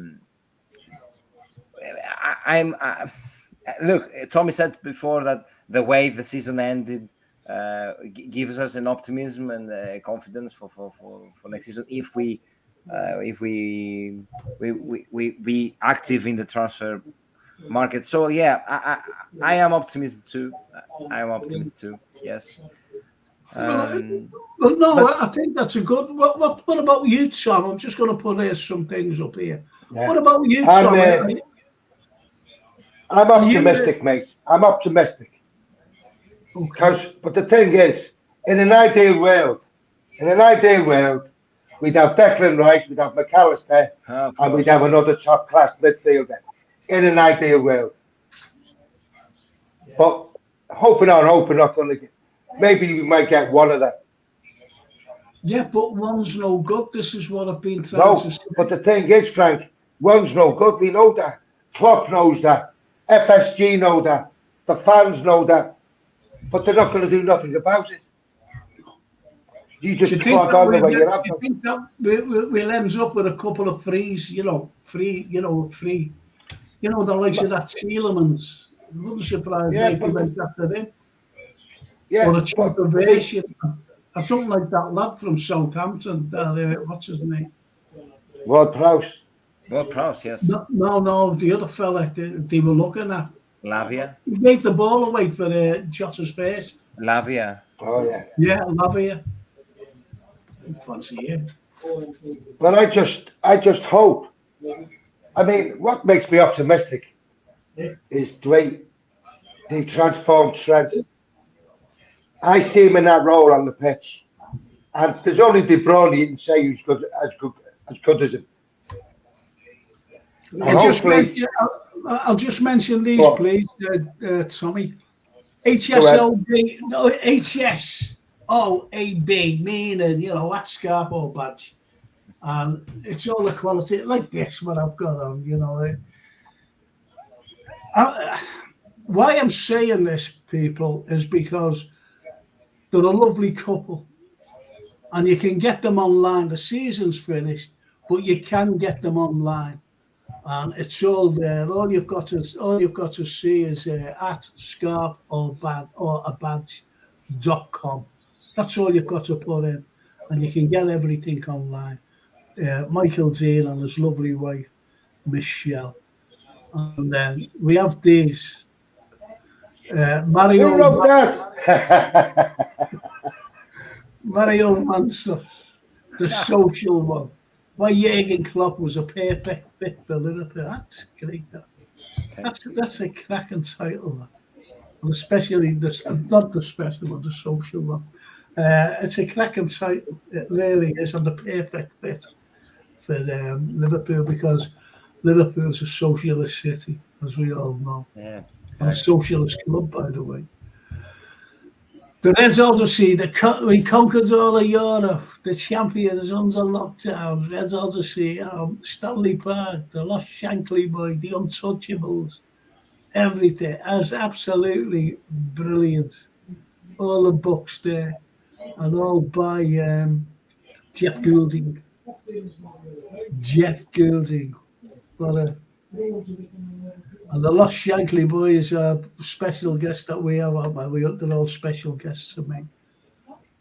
Look, Tommy said before that the way the season ended gives us an optimism and confidence for next season if we be active in the transfer market. So yeah, I am optimistic too. Yes. I think that's a good. What about you, Tom? I'm just going to put some things up here. Yeah. What about you, Tom? I'm optimistic, mate. I'm optimistic. Okay. But the thing is, in an ideal world, we'd have Declan Rice, we'd have McAllister, and we'd have another top-class midfielder. In an ideal world. But hoping not going to get. Maybe we might get one of them. Yeah, but one's no good. This is what I've been trying to say. But the thing is, Frank, one's no good. We know that. Klopp knows that. FSG know that. The fans know that. But they're not going to do nothing about it. You just plug on the way you're up. You think that we'll end up with a couple of frees, free. The likes of that Tielemans. It wouldn't surprise me if we went after them. Yeah, or a cheaper version. I don't like that lad from Southampton. What's his name? Ward Prowse. Well, Prowse, yes. No, the other fella they were looking at. Lavia. He gave the ball away for Jota's first. Lavia. Oh yeah. Yeah, Lavia. Fancy him. But I just hope. I mean, what makes me optimistic is the way they transformed Trent. I see him in that role on the pitch, and there's only De Bruyne you can say who's as good as him. And hopefully, I'll just mention these, What? please, Tommy. HSOB, no, HSOAB, meaning, that scarf or badge. And it's all the quality, like this, what I've got on, Why I'm saying this, people, is because they're a lovely couple. And you can get them online. The season's finished, but you can get them online. And it's all there. All you've got to see is at scarf or a badge.com. That's all you've got to put in, and you can get everything online. Michael Dean and his lovely wife Michelle, and then we have these. Mario who wrote that? Mario Mansos, the social one. Why Jurgen Klopp was a perfect fit for Liverpool. That's great. That's a cracking title. That. And especially this, not the special one, the social one. It's a cracking title. It really is, and the perfect fit for Liverpool, because Liverpool's a socialist city, as we all know. Yeah, exactly. And a socialist club, by the way. The Reds Odyssey, we conquered all of Europe, the champions under lockdown, Reds Odyssey, Stanley Park, the Lost Shankly Boy, the Untouchables, everything. It was absolutely brilliant. All the books there, and all by Jeff Goulding. And the Lost Shankly Boy is a special guest that we have. They're all special guests to me.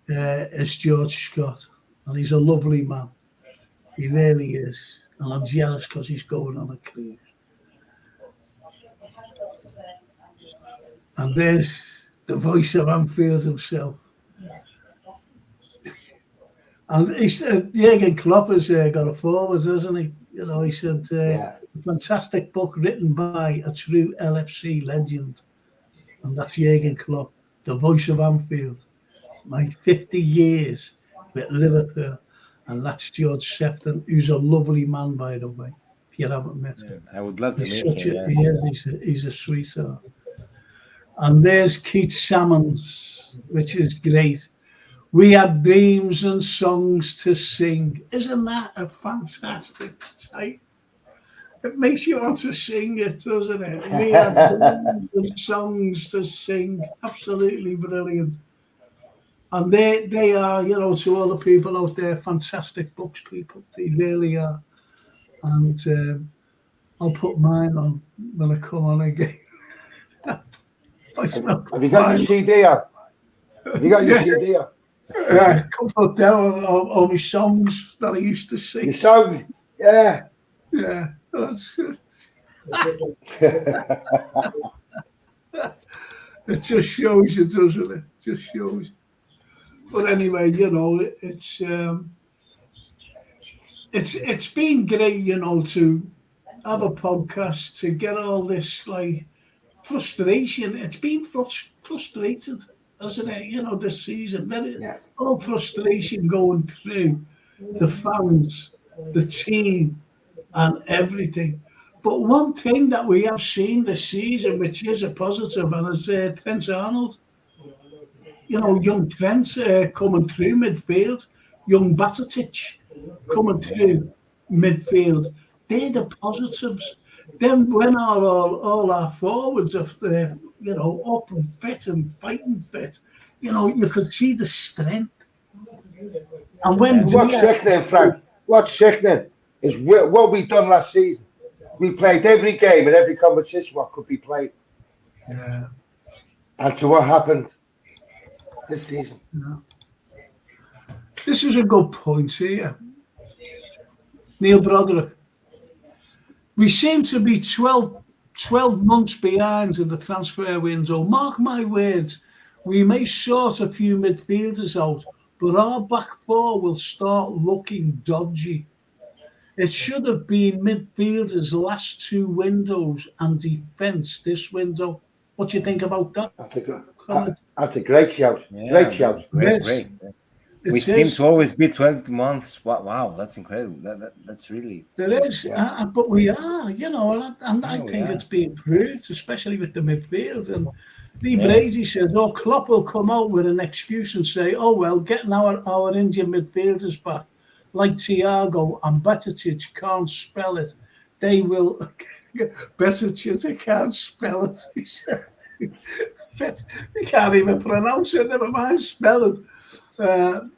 It's George Scott, and he's a lovely man. He really is. And I'm jealous because he's going on a cruise. And there's the voice of Anfield himself. And Jurgen Klopp has got a forward, hasn't he? He said, a fantastic book written by a true LFC legend. And that's Jurgen Klopp, the voice of Anfield. My 50 years with Liverpool. And that's George Sefton, who's a lovely man, by the way, if you haven't met him. I would love to meet him, yes. He's a sweetheart. And there's Keith Salmons, which is great. We had dreams and songs to sing. Isn't that a fantastic sight? It makes you want to sing it, doesn't it? We had dreams and songs to sing. Absolutely brilliant. And they are, to all the people out there, fantastic books, people. They really are. And I'll put mine on when I come on again. Have you got your CD on? Have you got your CD on? Yeah, come put down all my songs that I used to sing. Your song? Yeah. Yeah, that's good. It just shows you, doesn't it? Just shows you. But anyway, it's been great, to have a podcast, to get all this frustration. It's been frustrated, hasn't it? This season, all frustration going through the fans, the team, and everything. But one thing that we have seen this season, which is a positive, and is Trent Arnold. Young Trent coming through midfield, young Batatic coming through midfield. They're the positives. Then when all our forwards are, up and fit and fighting fit, you could see the strength. And when what's sickening, Frank? What's sickening is what we done last season. We played every game and every competition what could be played. Yeah. And so what happened? this season. No. This is a good point here. Neil Broderick. We seem to be 12 months behind in the transfer window. Mark my words, we may sort a few midfielders out, but our back four will start looking dodgy. It should have been midfielders last two windows and defence this window. What do you think about that? That's a great shout. Yeah, Great shout. Great. We seem to always be 12 months. Wow, that's incredible. That's really. There is, but we are, and I think it's being proved, especially with the midfield. And Lee Brady says, Klopp will come out with an excuse and say, well, getting our Indian midfielders back, like Thiago and Betetic can't spell it. They will. Betetic, I can't spell it. He said. He can't even pronounce it, never mind spell it.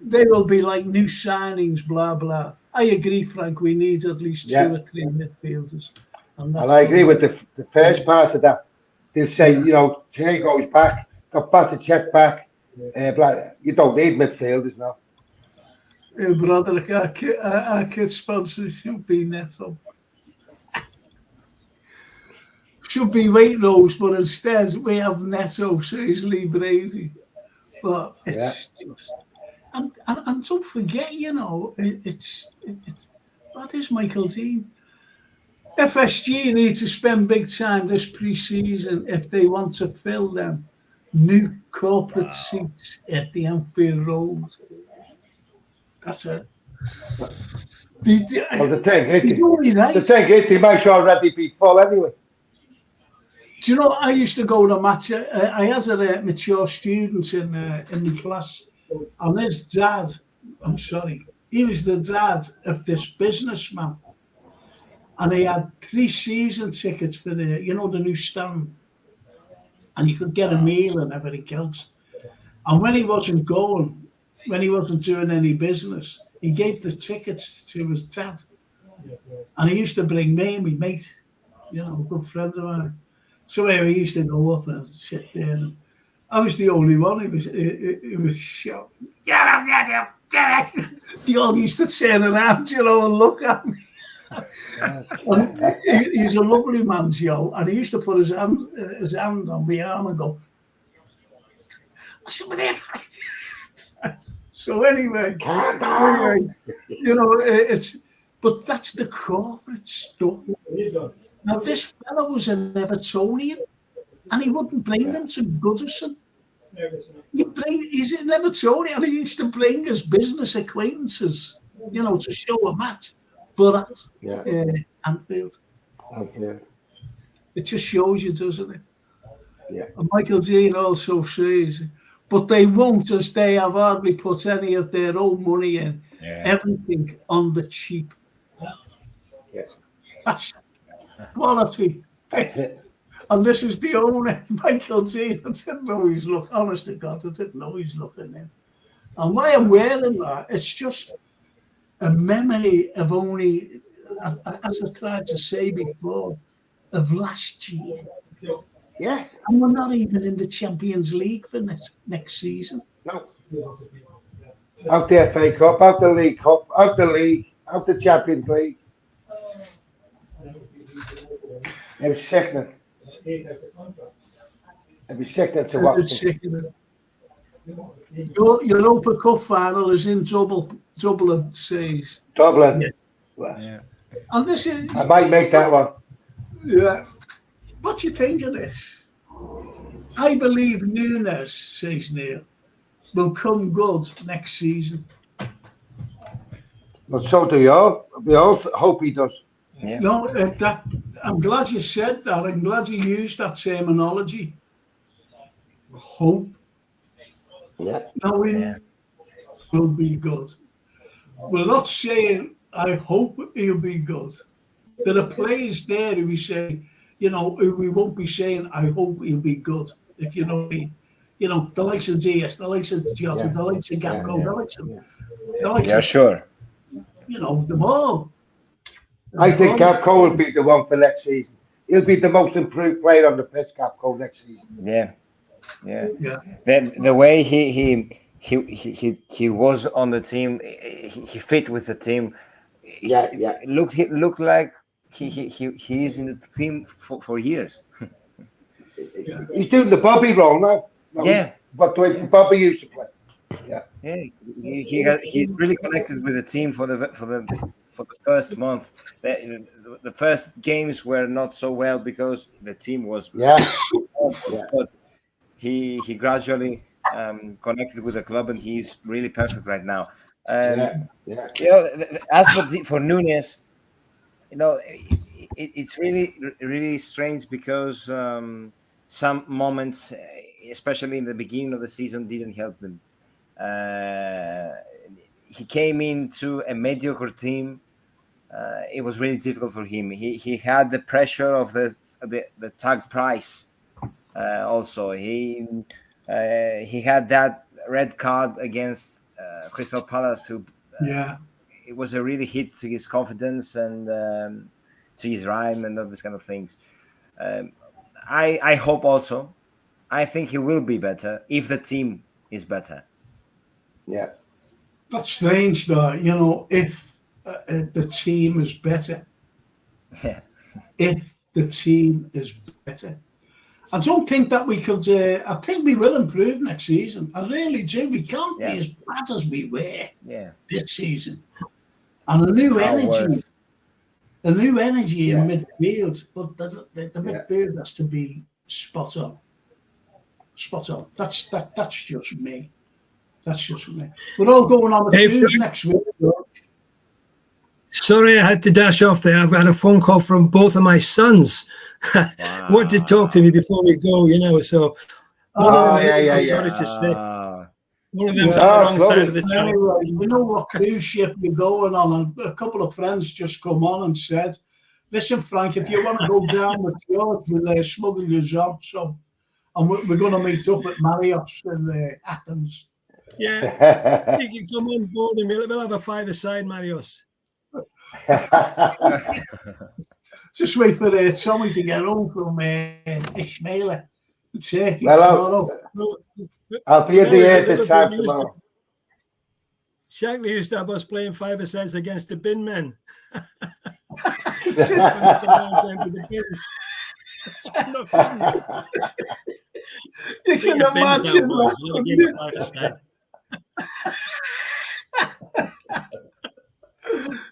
They will be like new signings, blah, blah. I agree, Frank, we need at least 2 or 3 midfielders. And I agree with the first part of that. They say, Thiago's back, got Betetic back. You don't need midfielders now. Brother, our kid sponsors should be Neto. Should be Waitrose, but instead we have Neto, says Lee Brady. But it's just, and don't forget, it's what is Michael Dean? FSG need to spend big time this pre-season if they want to fill them new corporate seats at the Anfield Road. That's it. The thing is, they might already be full anyway. Do you know, I used to go to match. I had a mature student in the class, and his dad, he was the dad of this businessman. And he had 3 season tickets for the new stand. And you could get a meal and everything else. And when he wasn't doing any business, he gave the tickets to his dad. And he used to bring me and my mate, a good friend of mine. So anyway, he used to go up and sit there. And I was the only one. He was shouting, "Get up, get up, get up!" They all used to turn around, and look at me. He's a lovely man, Joe, and he used to put his hand on my arm and go. I said, so anyway, but that's the corporate stuff. Now, this fellow was an Evertonian, and he wouldn't bring them to Goodison. He's an Evertonian, and he used to bring his business acquaintances, to show a match. But at Anfield. It just shows you, doesn't it? Yeah. And Michael Dean also says, but they won't, as they have hardly put any of their own money in. Yeah. Everything on the cheap. Yeah. That's quality. And this is the owner, Michael Dean. I didn't know he's looking. Honest to God, I didn't know he's looking in. And why I'm wearing that, it's just a memory of only, as I tried to say before, of last year. Yeah. And we're not even in the Champions League for next season. No. Out the FA Cup, out the League Cup, out the League, out the Champions League. It was sickening. It was sickening to watch. Your Europa Cup final is in Dublin, says. Dublin. Yeah. And this is. I might make that one. Yeah. What do you think of this? I believe Nunes, says Neil, will come good next season. Well, so do you all. We all hope he does. Yeah. No, I'm glad you said that. I'm glad you used that terminology. Hope. Yeah. Knowing will be good. We're not saying, I hope he'll be good. There are players there who we say, we won't be saying, I hope he'll be good. If you know what I mean. The likes of Diaz, the likes of Jota, the likes of Gakpo, the likes of, sure. Them all. I think Gakpo will be the one for next season. He'll be the most improved player on the pitch, Gakpo, next season. Yeah. Yeah. Yeah. The way he was on the team, he fit with the team. Looked like he is in the team for years. He's doing the Bobby role now. Yeah. But the way Bobby used to play. Yeah. Yeah, he's really connected with the team for the first month. The first games were not so well because the team was awful. Yeah. But he gradually connected with the club, and he's really perfect right now. As for Nunes, it's really strange because some moments, especially in the beginning of the season, didn't help them. He came into a mediocre team. It was really difficult for him. He had the pressure of the tag price. Also, he had that red card against Crystal Palace. Who it was a really hit to his confidence and to his rhyme and all these kind of things. I hope also. I think he will be better if the team is better. Yeah. That's strange, though. If the team is better. Yeah. If the team is better. I don't think that we could. I think we will improve next season. I really do. We can't be as bad as we were this season. And a new energy in midfield, but the midfield has to be spot on. Spot on. That's just me. That's just me. We're all going on a cruise next week. Sorry, I had to dash off there. I've had a phone call from both of my sons. Wow. Want to talk to me before we go, So one of them's sorry to say. One of them's on the wrong side of the train. Anyway, we know what cruise ship you're going on, and a couple of friends just come on and said, "Listen, Frank, if you want to go down with George, we'll smuggle you on." So, and we're going to meet up at Marriott in Athens. Yeah, you can come on board and we'll have a five-a-side, Marios. Just wait for Tommy to get home from Ishmael. Tomorrow. I'll be at the air this time tomorrow. Shankly used to have us playing five-a-sides against the bin men. You can imagine that.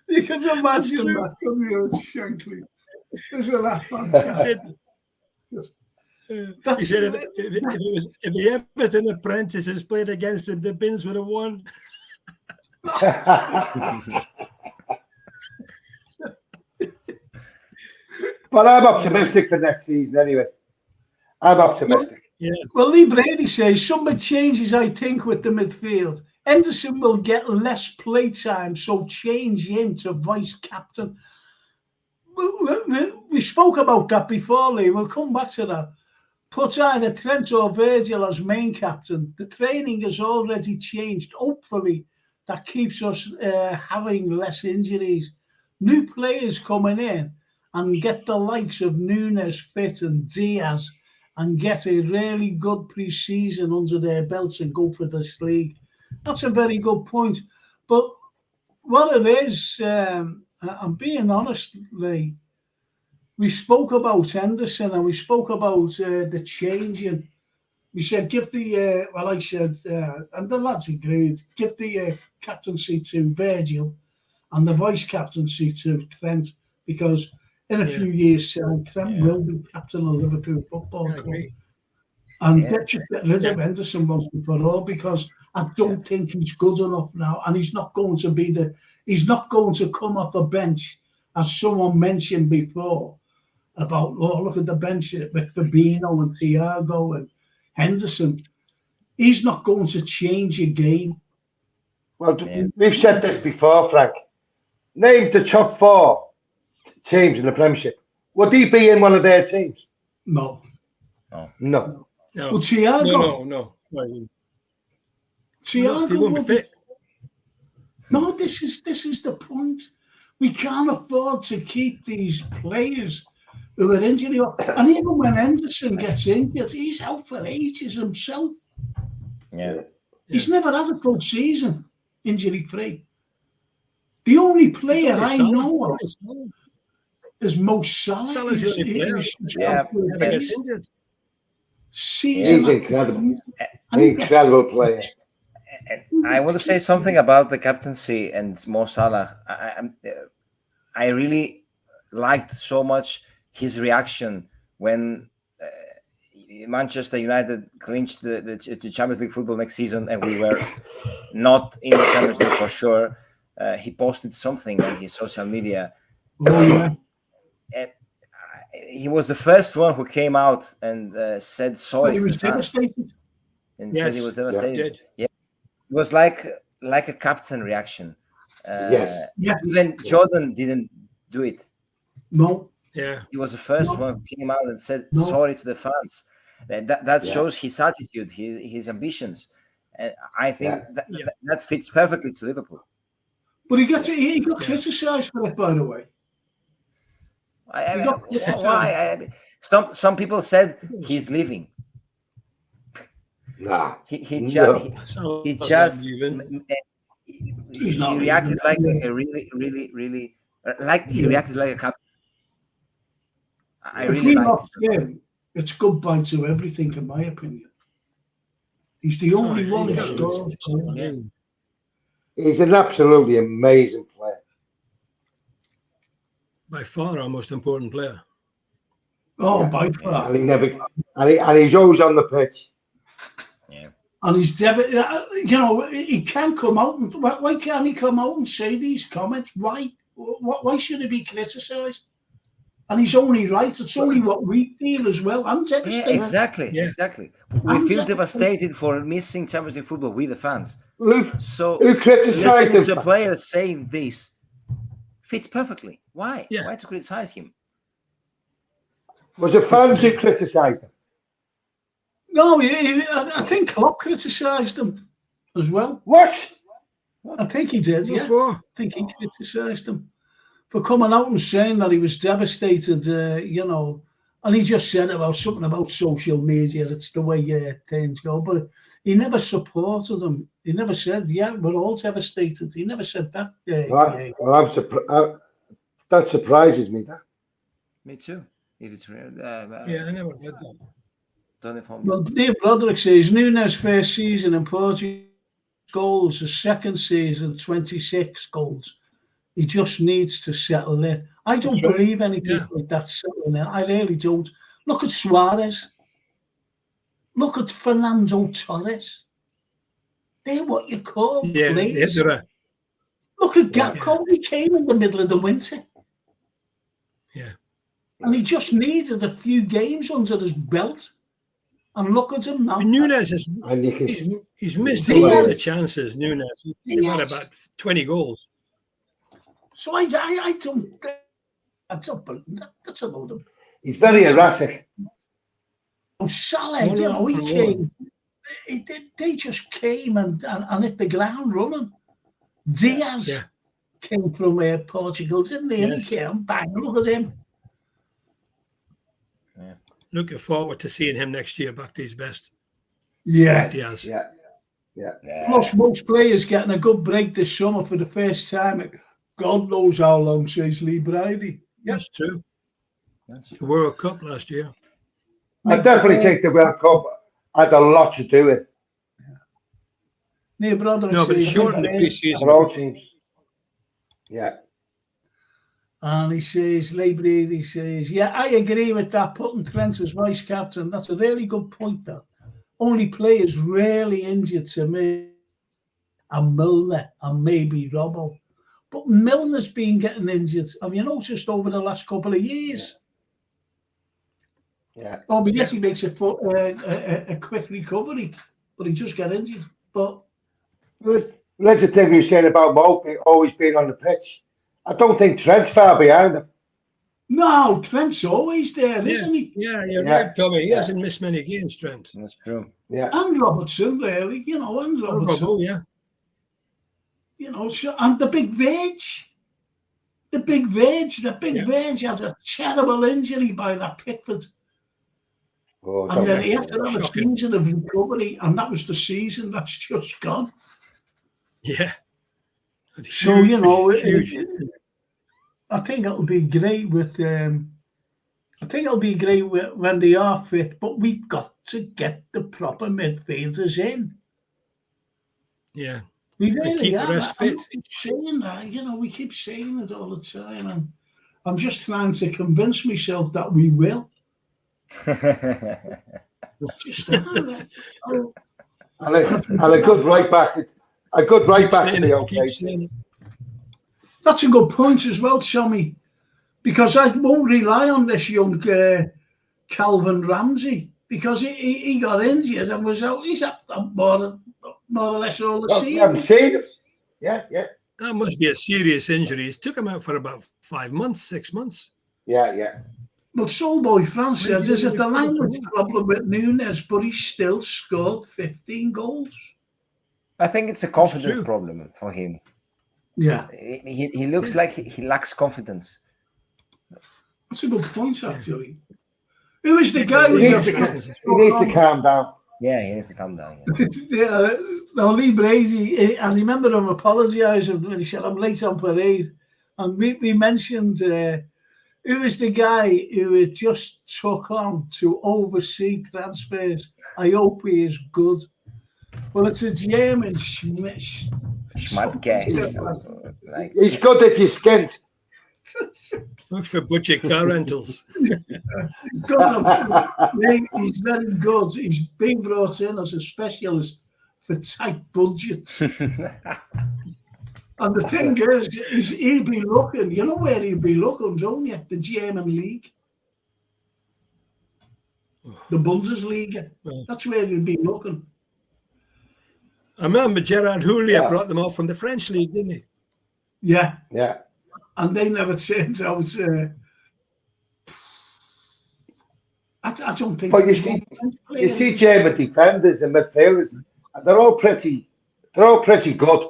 You can imagine that, couldn't you, Shankly? Isn't that fantastic? He said if the Everton apprentices played against him, the Bins would have won. But I'm optimistic for next season anyway. I'm optimistic. Well, Lee Brady says some changes, I think, with the midfield. Henderson will get less play time, so change him to vice captain. We spoke about that before, Lee. We'll come back to that. Put either Trent or Virgil as main captain. The training has already changed. Hopefully, that keeps us having less injuries. New players coming in and get the likes of Nunes fit and Diaz and get a really good pre-season under their belts and go for this league. That's a very good point. But what it is, I'm being honest, Lee, we spoke about Henderson and we spoke about the changing. We said, give the, I said, and the lads agreed, give the captaincy to Virgil and the vice captaincy to Trent, because in a few years, Trent will be captain of Liverpool Football Club. And get rid of Henderson once and for all, because I don't think he's good enough now, and he's not going to be he's not going to come off the bench, as someone mentioned before, about, look at the bench with Fabinho and Thiago and Henderson. He's not going to change your game. Well, we've said this before, Frank. Name the top 4 teams in the Premiership. Would he be in one of their teams? No. No. Well, Thiago. No. Thiago he won't be fit. No, this is the point. We can't afford to keep these players who are injury. And even when Henderson gets injured, he's out for ages himself. Yeah. He's never had a full season injury-free. The only player I know of is Mo Salah. Salah's the only player. Yeah. Never gets injured. He's incredible. Incredible player. I want to say something about the captaincy and Mo Salah. I really liked so much his reaction when Manchester United clinched the Champions League football next season, and we were not in the Champions League for sure. He posted something on his social media. And he was the first one who came out and said sorry to the fans. And said he was devastated. Yeah. It was like a captain reaction. Even Jordan didn't do it. No. Yeah. He was the first one who came out and said sorry to the fans. That shows his attitude, his ambitions. And I think that fits perfectly to Liverpool. But he got criticised for it, by the way. Why? Some people said he's leaving. Nah. He reacted like a really like he reacted like a captain. I really liked him. It's goodbye to everything, in my opinion. He's the only one who's done. He's an absolutely amazing player. By far our most important player. Oh, by far. And he's always on the pitch. Yeah. And he's, he can come out and why can't he come out and say these comments? Why should he be criticised? And he's only right. It's only what we feel as well. I'm devastated. Yeah, exactly. We feel devastated for missing Champions League football, we the fans. So listening to a player saying this fits perfectly. Why? Yeah. Why to criticize him? Was it fans who criticised him? No, I think Klopp criticised him as well. What? I think he did, yeah. Before? I think he criticised him for coming out and saying that he was devastated, and he just said something about social media. It's the way things go. But he never supported him. He never said, we're all devastated. He never said that. Well, I'm surprised. That surprises me. Me too. If it's real. I never read that. Well, Dave Broderick says Nunes' first season in Portugal goals, his second season 26 goals. He just needs to settle in. I don't believe any people like that settling in. I really don't. Look at Suarez. Look at Fernando Torres. They're what you call players. Look at Gakpo. He came in the middle of the winter. Yeah. And he just needed a few games under his belt. And look at him now. Nunes he's missed a lot of the chances, Nunes. He's had about 20 goals. So I don't believe that. That's a load of... He's very erratic. Salah, he came. They just came and hit the ground running. Diaz came from Portugal, didn't he? And he came, bang, look at him. Yeah. Looking forward to seeing him next year back to his best. Yeah. Diaz. Yeah. Plus, most players getting a good break this summer for the first time. God knows how long, says Lee Bridie. Yeah. That's true. The World Cup last year. I definitely think the World Cup had a lot to do with it. But it's shortened the pre-season. For all teams. Yeah. And he says, Lee Brady says, I agree with that, putting Trent as vice captain. That's a really good point, though. Only players really injured to me are Milner and maybe Robbo. But Milner's been getting injured. Have you noticed over the last couple of years? Yeah. Oh, but yes, he makes a quick recovery, but he just got injured. But that's the thing you said about Mo always being on the pitch. I don't think Trent's far behind him. No, Trent's always there, isn't he? Yeah, you're right, Tommy. He hasn't missed many games, Trent. That's true. Yeah. And Robertson, really, and Robertson. Robbo, and the big Veg. The big Verge has a terrible injury by that Pickford. And then he had to have a season of recovery, and that was the season that's just gone. Yeah. So, you know, huge. I think it'll be great with when they are fit, but we've got to get the proper midfielders in. Yeah. We really keep the are. rest I'm fit. not saying that, you know, we keep saying it all the time, and I'm just trying to convince myself that we will. Just oh. And a good right back. A good right back to be okay. That's a good point as well, Tommy, because I won't rely on this young Calvin Ramsey, because he got injured and was out. He's out more or less all the season. You haven't seen him. Yeah. That must be a serious injury. It took him out for about 5 months, 6 months. Yeah. But Soulboy France says, is it the language problem with Nunes, but he still scored 15 goals? I think it's a confidence problem for him. Yeah. He looks like he lacks confidence. That's a good point, actually. Who is the guy he needs to calm down. Yeah, he needs to calm down. Yeah. Now, Lee Brazy, I remember him apologising when he said, I'm late on parade. And we mentioned who is the guy who it just took on to oversee transfers. I hope he is good. Well, it's a German Schmidt. Schmatke. He's good if you're skint. Look for budget car rentals. He's very good. He's been brought in as a specialist for tight budgets. And the thing is he'll be looking, you know where he'll be looking, don't you? The German League. The Bundesliga. That's where he'll be looking. I remember Gerard Houllier brought them all from the French league, didn't he? Yeah. Yeah. And they never turned out. I don't think. But you see German defenders and midfielders, and they're all pretty good.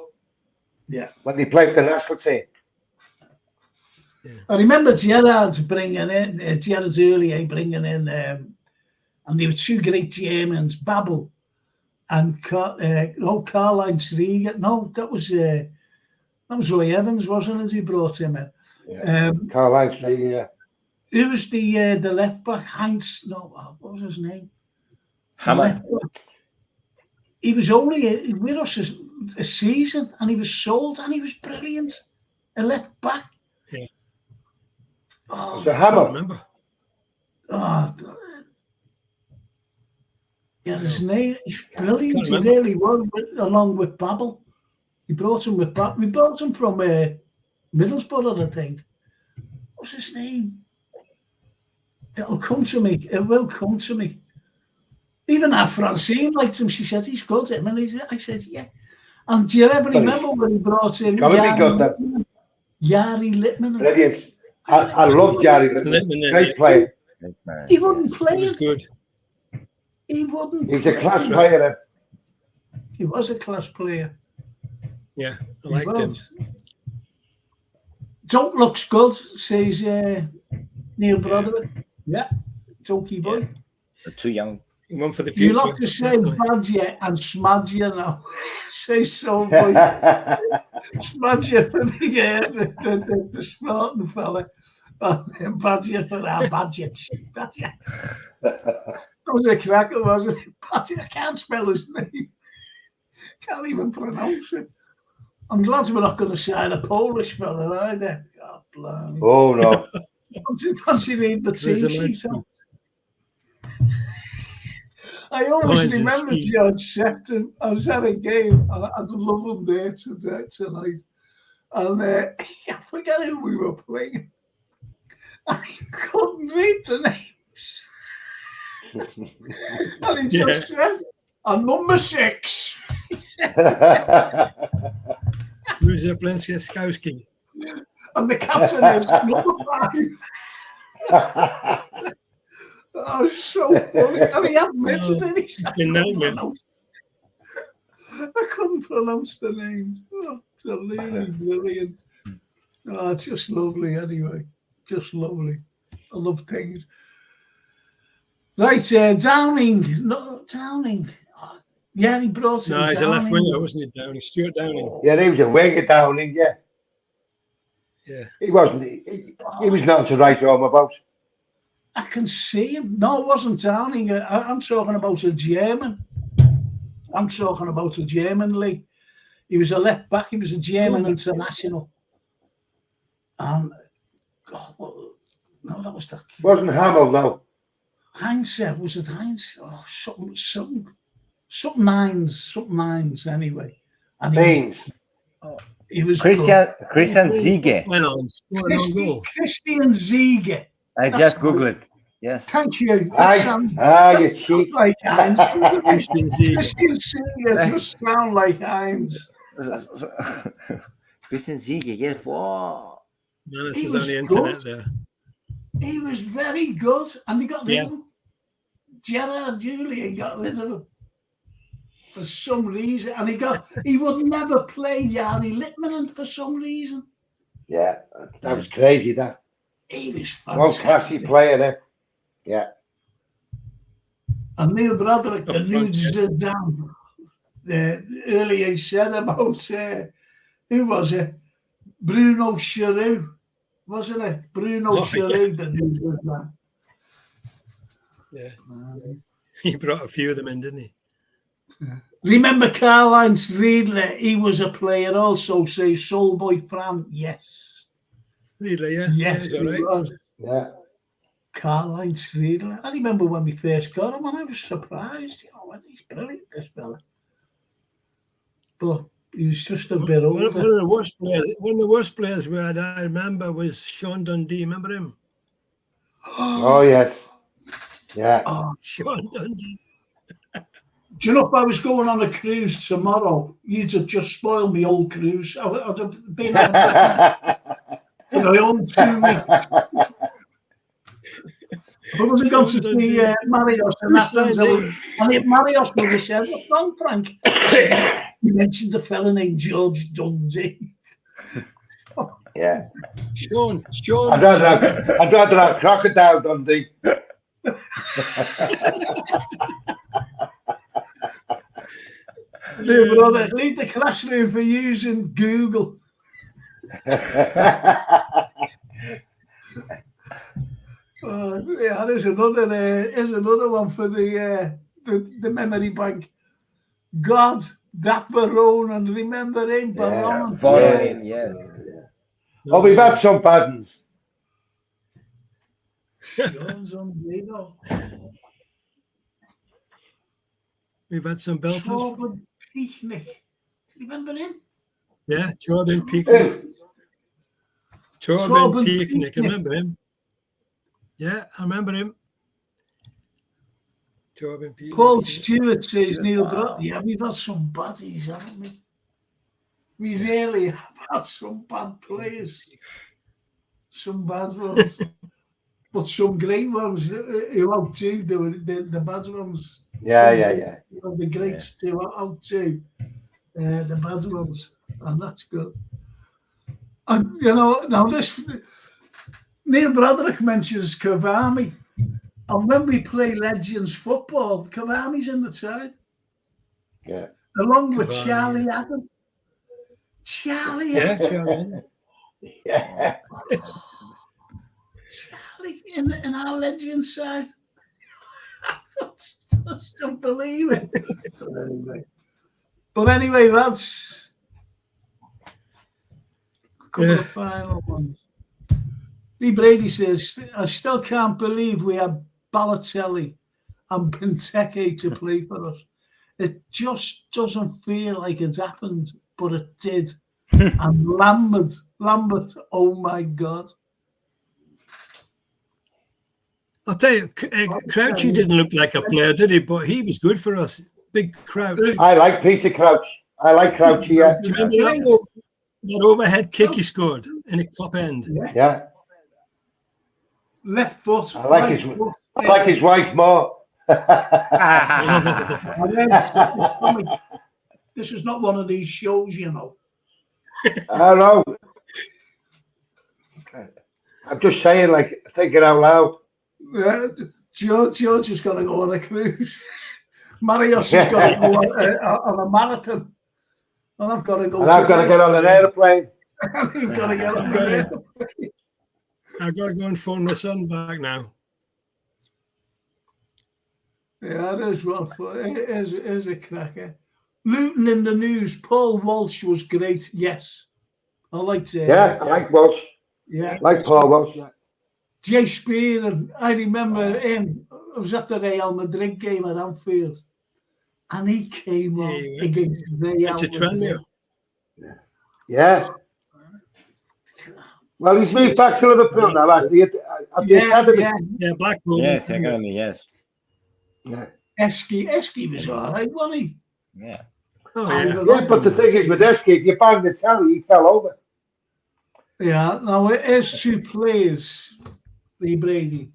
Yeah. When they play for the national team. Yeah. I remember Gerard's Houllier bringing in, and there were two great Germans, Babel and Carlyle Striga. No, that was Roy Evans, wasn't it? He brought him in. Yeah. Carlyle Striga, yeah. Who was the left back? Heinz? No, what was his name? Hammer. He was only with us a season, and he was sold, and he was brilliant. A left back. Yeah. Oh, the Hammer. I remember. Oh, yeah, his name. He's brilliant. He really was, along with Babel. He brought him with Babel. We brought him from Middlesbrough, I think. What's his name? It'll come to me. It will come to me. Even our Francine liked him. She said, he's good. And I said, yeah. And do you ever remember when he brought in Yari Littman? Brilliant. I love Yari Littman. Great player. He wouldn't play. He was good. He wouldn't. He was a class player. He was a class player. Yeah, I liked him. Dope looks good, says Neil Broderick. Yeah, Tokey boy. Yeah. Too young. One for the future. You like to say Badger and Smadger now. Say so, boy. Smadger for the smarting fella. And Badger for our Badger. Badger. That was a cracker, wasn't it? Badger. I can't spell his name. Can't even pronounce it. I'm glad we're not going to sign a Polish fella either. God blimey. Oh, no. Fancy read the team sheet out. I always remember George Sefton. I was at a game, and I'd love him there tonight. And I forget who we were playing. And he couldn't read the names. And he just said, and number 6. Blinskowski. And the captain is number 5. Oh, so funny. And he admitted it. He said, I couldn't pronounce the names. Oh, absolutely brilliant. Oh, it's just lovely anyway. Just lovely. I love things. Right, Downing. No, Downing. Oh, yeah, he brought in No, he's a left Downing. winger, wasn't he, Downing? Stuart Downing. Yeah, he was a winger Downing, yeah. Yeah. He wasn't, he was nothing to write home about. I can see him. No, it wasn't Downing. I'm talking about a German. I'm talking about a German league. He was a left back. He was a German international. And no, that was the. Wasn't Hamill, no. Heinz, was it Heinz? Oh, something Heinz anyway. And Haynes. he was Christian good. Ziege. Christian Ziege. I just Googled it. Yes. Thank you. You cheat. Like Heinz. Christian Ziege. Christian Ziege just sound like Heinz. Christian Ziege, yes. Wow. No, this is on the internet there. He was very good, and he got rid of him. Gerard Julian got rid of him for some reason, and he would never play Jari Litmanen for some reason. Yeah, that was crazy. That he was fantastic. One classy player there. Yeah. And Neil Broderick, the new Zidane, earlier he said about who was it? Bruno Giroud, wasn't it? Bruno Giroud, the new Zidane. Yeah. He brought a few of them in, didn't he? Remember Karl-Heinz Riedler? He was a player also, say Soulboy Fran. Yes. Riedler, yeah. Yes, he was. Yeah. Karl-Heinz Riedler. I remember when we first got him and I was surprised. You know, he's brilliant, this fella. But he was just a bit older. One of the worst players we had, I remember, was Sean Dundee. Remember him? Oh, yes. Yeah. Oh, Sean Dundee. Do you know if I was going on a cruise tomorrow, you'd have just spoiled me old cruise. I'd have been for my own 2 weeks. I wasn't going to see Marios and that. And if Marios would have said, "What's wrong, Frank?" You mentioned a fella named George Dundee. Yeah. Sean. I'd rather have Crocodile Dundee. No, brother, leave the classroom for using Google. Yeah, there's another one for the memory bank. God, that Baronin, remember him? Baronin. Baronin, yes. Oh, we've had some bad ones. We've had some belters. Torben Piechnik. Remember him? Yeah, Torben Piechnik. Torben Piechnik, I remember him. Yeah, I remember him. Torben Piechnik. Paul Stewart says Neil Broderick. Yeah, we've had some baddies, haven't we? We really have had some bad players. Some bad ones. But some great ones who out too, the bad ones. Yeah. You know, the greats too out too. The bad ones. And that's good. And you know, now this Neil Broderick mentions Cavani. And when we play Legends football, Cavani's in the side. Yeah. Along with Charlie Adam. Charlie Adam. Yeah. Charlie in our Legends side. Just don't believe it. But anyway, lads. A couple of final ones. Lee Brady says, I still can't believe we had Balotelli and Benteke to play for us. It just doesn't feel like it's happened, but it did. And Lambert, oh my God. I'll tell you, Crouchy didn't look like a player, did he? But he was good for us. Big Crouch. I like Peter Crouch. I like Crouchy, yeah. Do you remember that overhead kick he scored in the top end? Yeah. Left foot. I like his wife more. This is not one of these shows, you know. I know. I'm just saying, like, thinking out loud. George has got to go on a cruise. Marius has got to go on a marathon. And I've got to go. And I've got to get on an airplane. You've got to get on an airplane. I've got to go and phone my son back now. Yeah, it is well. It is a cracker. Luton in the news. Paul Walsh was great. Yes, I liked it. Yeah, I like Walsh. Yeah, like Paul Walsh. Yeah. Jay Spear, and I remember him. I was at the Real Madrid game at Anfield, and he came on against Real Madrid. Yeah. Well, he's moved back to Liverpool now, actually. At the academy. Yeah, Blackpool. Yeah, it's academy, yes. Yeah. Esky was all right, wasn't he? Yeah. Oh, Yeah, but the thing is with Esky, if you bang the telly, he fell over. Yeah, now it is two players, Lee Brady.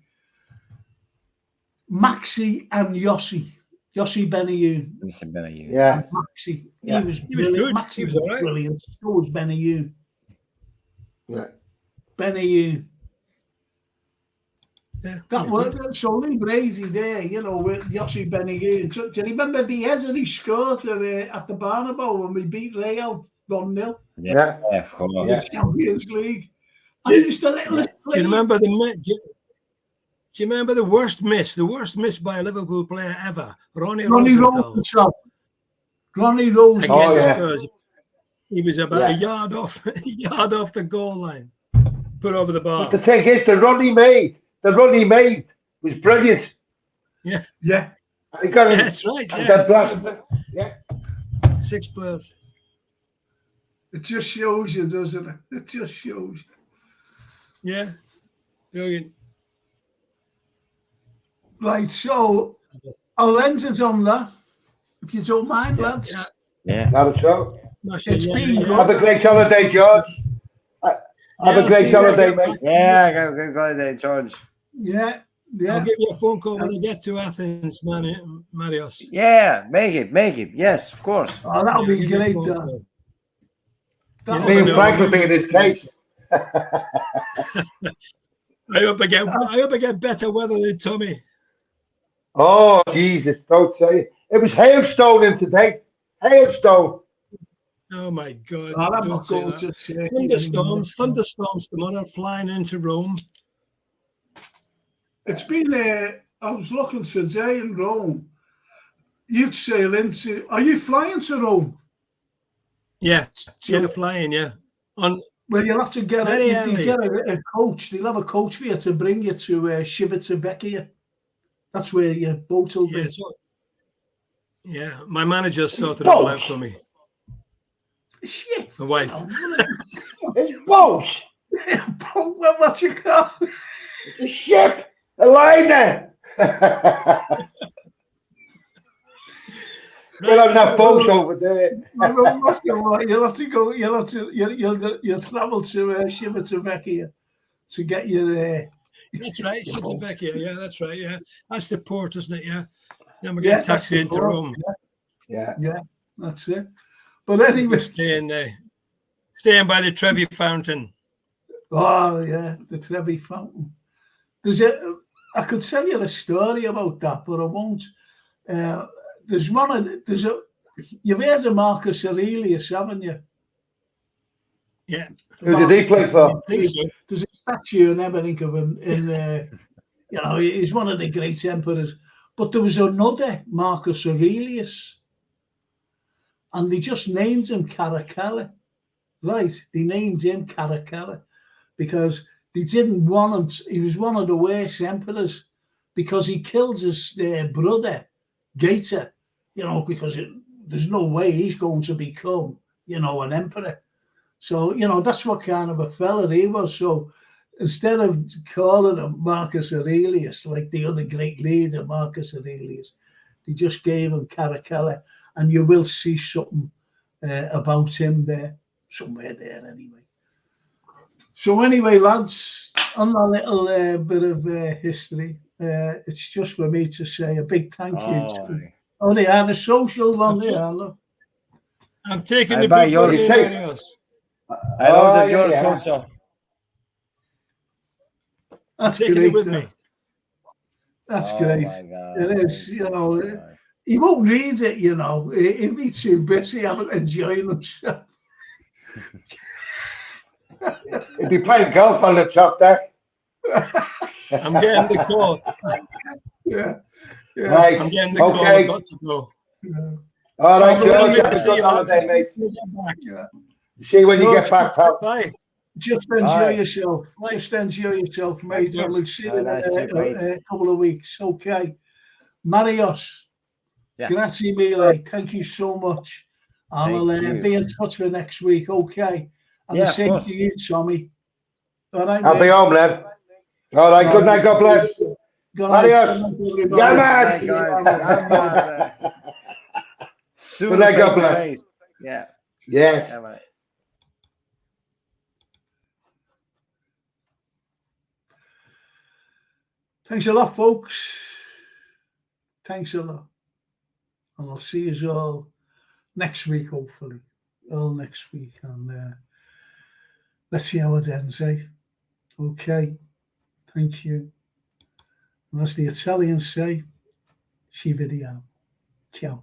Maxi and Yossi. Yossi Benayoun. Yeah. Maxi. Yeah. He was good. Maxi He was was all right. brilliant. So was Benayoun. Yeah. Benayoun. Yeah. That was so Lee Brady there, you know, with Yossi Benayoun. Do you remember Diaz and he scored at the Bernabeu when we beat Real 1-0? Yeah. Of course. In the Champions League. And he was the littlest Do you remember Do you remember the worst miss by a Liverpool player ever? Ronnie Rosenthal. Ronnie Rosenthal. Against yeah. Spurs. He was about a yard off the goal line. Put over the bar. But the thing is, the run he made was brilliant. Yeah. Yeah. And he got it. That's right. Yeah. 6 players. It just shows you, doesn't it? It just shows you. Yeah. Brilliant. Right, so I'll end it on that, if you don't mind, lads. Yeah. Not at all. It's been good. Have a great holiday, George. Have a great holiday, mate. Yeah, good holiday, George. Yeah. I'll give you a phone call when I get to Athens, Marios. Yeah, make it. Yes, of course. Oh, that'll be great, Me and Frank will be in his case. I hope I get better weather than Tommy. Oh, Jesus, don't say it. It was hailstone in today. Hailstone. Oh, my God. I'm Don't not say going that. to Thunderstorms tomorrow flying into Rome. It's been, I was looking today in Rome. You sail into, are you flying to Rome? Yeah, flying, yeah. Well, you'll have to get a coach. They'll have a coach for you to bring you to Civitavecchia. That's where your boat will be. Yeah, my manager sorted it all out for me. Shit. My wife. It's boat. What you call? It's a ship. A liner. Get on that boat over there. You'll have to go. You'll travel to Civitavecchia to get your. That's right, Civitavecchia. Yeah, that's right. Yeah, that's the port, isn't it? Yeah. Then we get a taxi into Rome. Yeah, that's it. But anyway, staying by the Trevi Fountain. Oh yeah, the Trevi Fountain. I could tell you a story about that, but I won't. You've heard of Marcus Aurelius, haven't you? Yeah. Who did he play for? There's a statue and everything of him he's one of the great emperors. But there was another Marcus Aurelius, and they just named him Caracalla. Right, they named him Caracalla because they didn't want him. He was one of the worst emperors because he killed his brother, Gaeta, because there's no way he's going to become, an emperor. So, that's what kind of a fella he was. So instead of calling him Marcus Aurelius, like the other great leader, Marcus Aurelius, they just gave him Caracalla. And you will see something about him there, somewhere there anyway. So anyway, lads, on that little bit of history, it's just for me to say a big thank you. They had a social one there, look. I'm taking the buy big yours. yours. I ordered yours also. That's taking great. it with me. That's Oh great. my God. It is, Thank you you know. so much. He won't read it, you know. He'll be too busy enjoying himself. He'd be playing golf on the top deck. I'm getting the call. Yeah. Right. I'm getting the call. Okay. I've got to go. Yeah. All right, So, George. we'll Have a see good you holiday, mate. Yeah. See you when you George, get back, pal. Bye. just enjoy Bye. yourself. Bye. Just enjoy yourself, mate. Thanks, And we'll see you in nice trip, mate. a couple of weeks. Okay. Marios. Yeah. Grazie mille. Thank you so much. And Thank I'll you. be in touch for next week. Okay. And Yeah, the of same course. to you, Tommy. All right, I'll be mate. home then. All right. Good night. God bless. Good night. Adios. Good night, Good night, everybody. guys. Bye-bye. Soon Good night, face God to bless. face. Yeah. Yes. Yeah, mate. Thanks a lot, folks. Thanks a lot. And I'll see you all next week, hopefully. All next week. And let's see how it ends, eh? Okay. Thank you. And as the Italians say, ci vediamo. Ciao.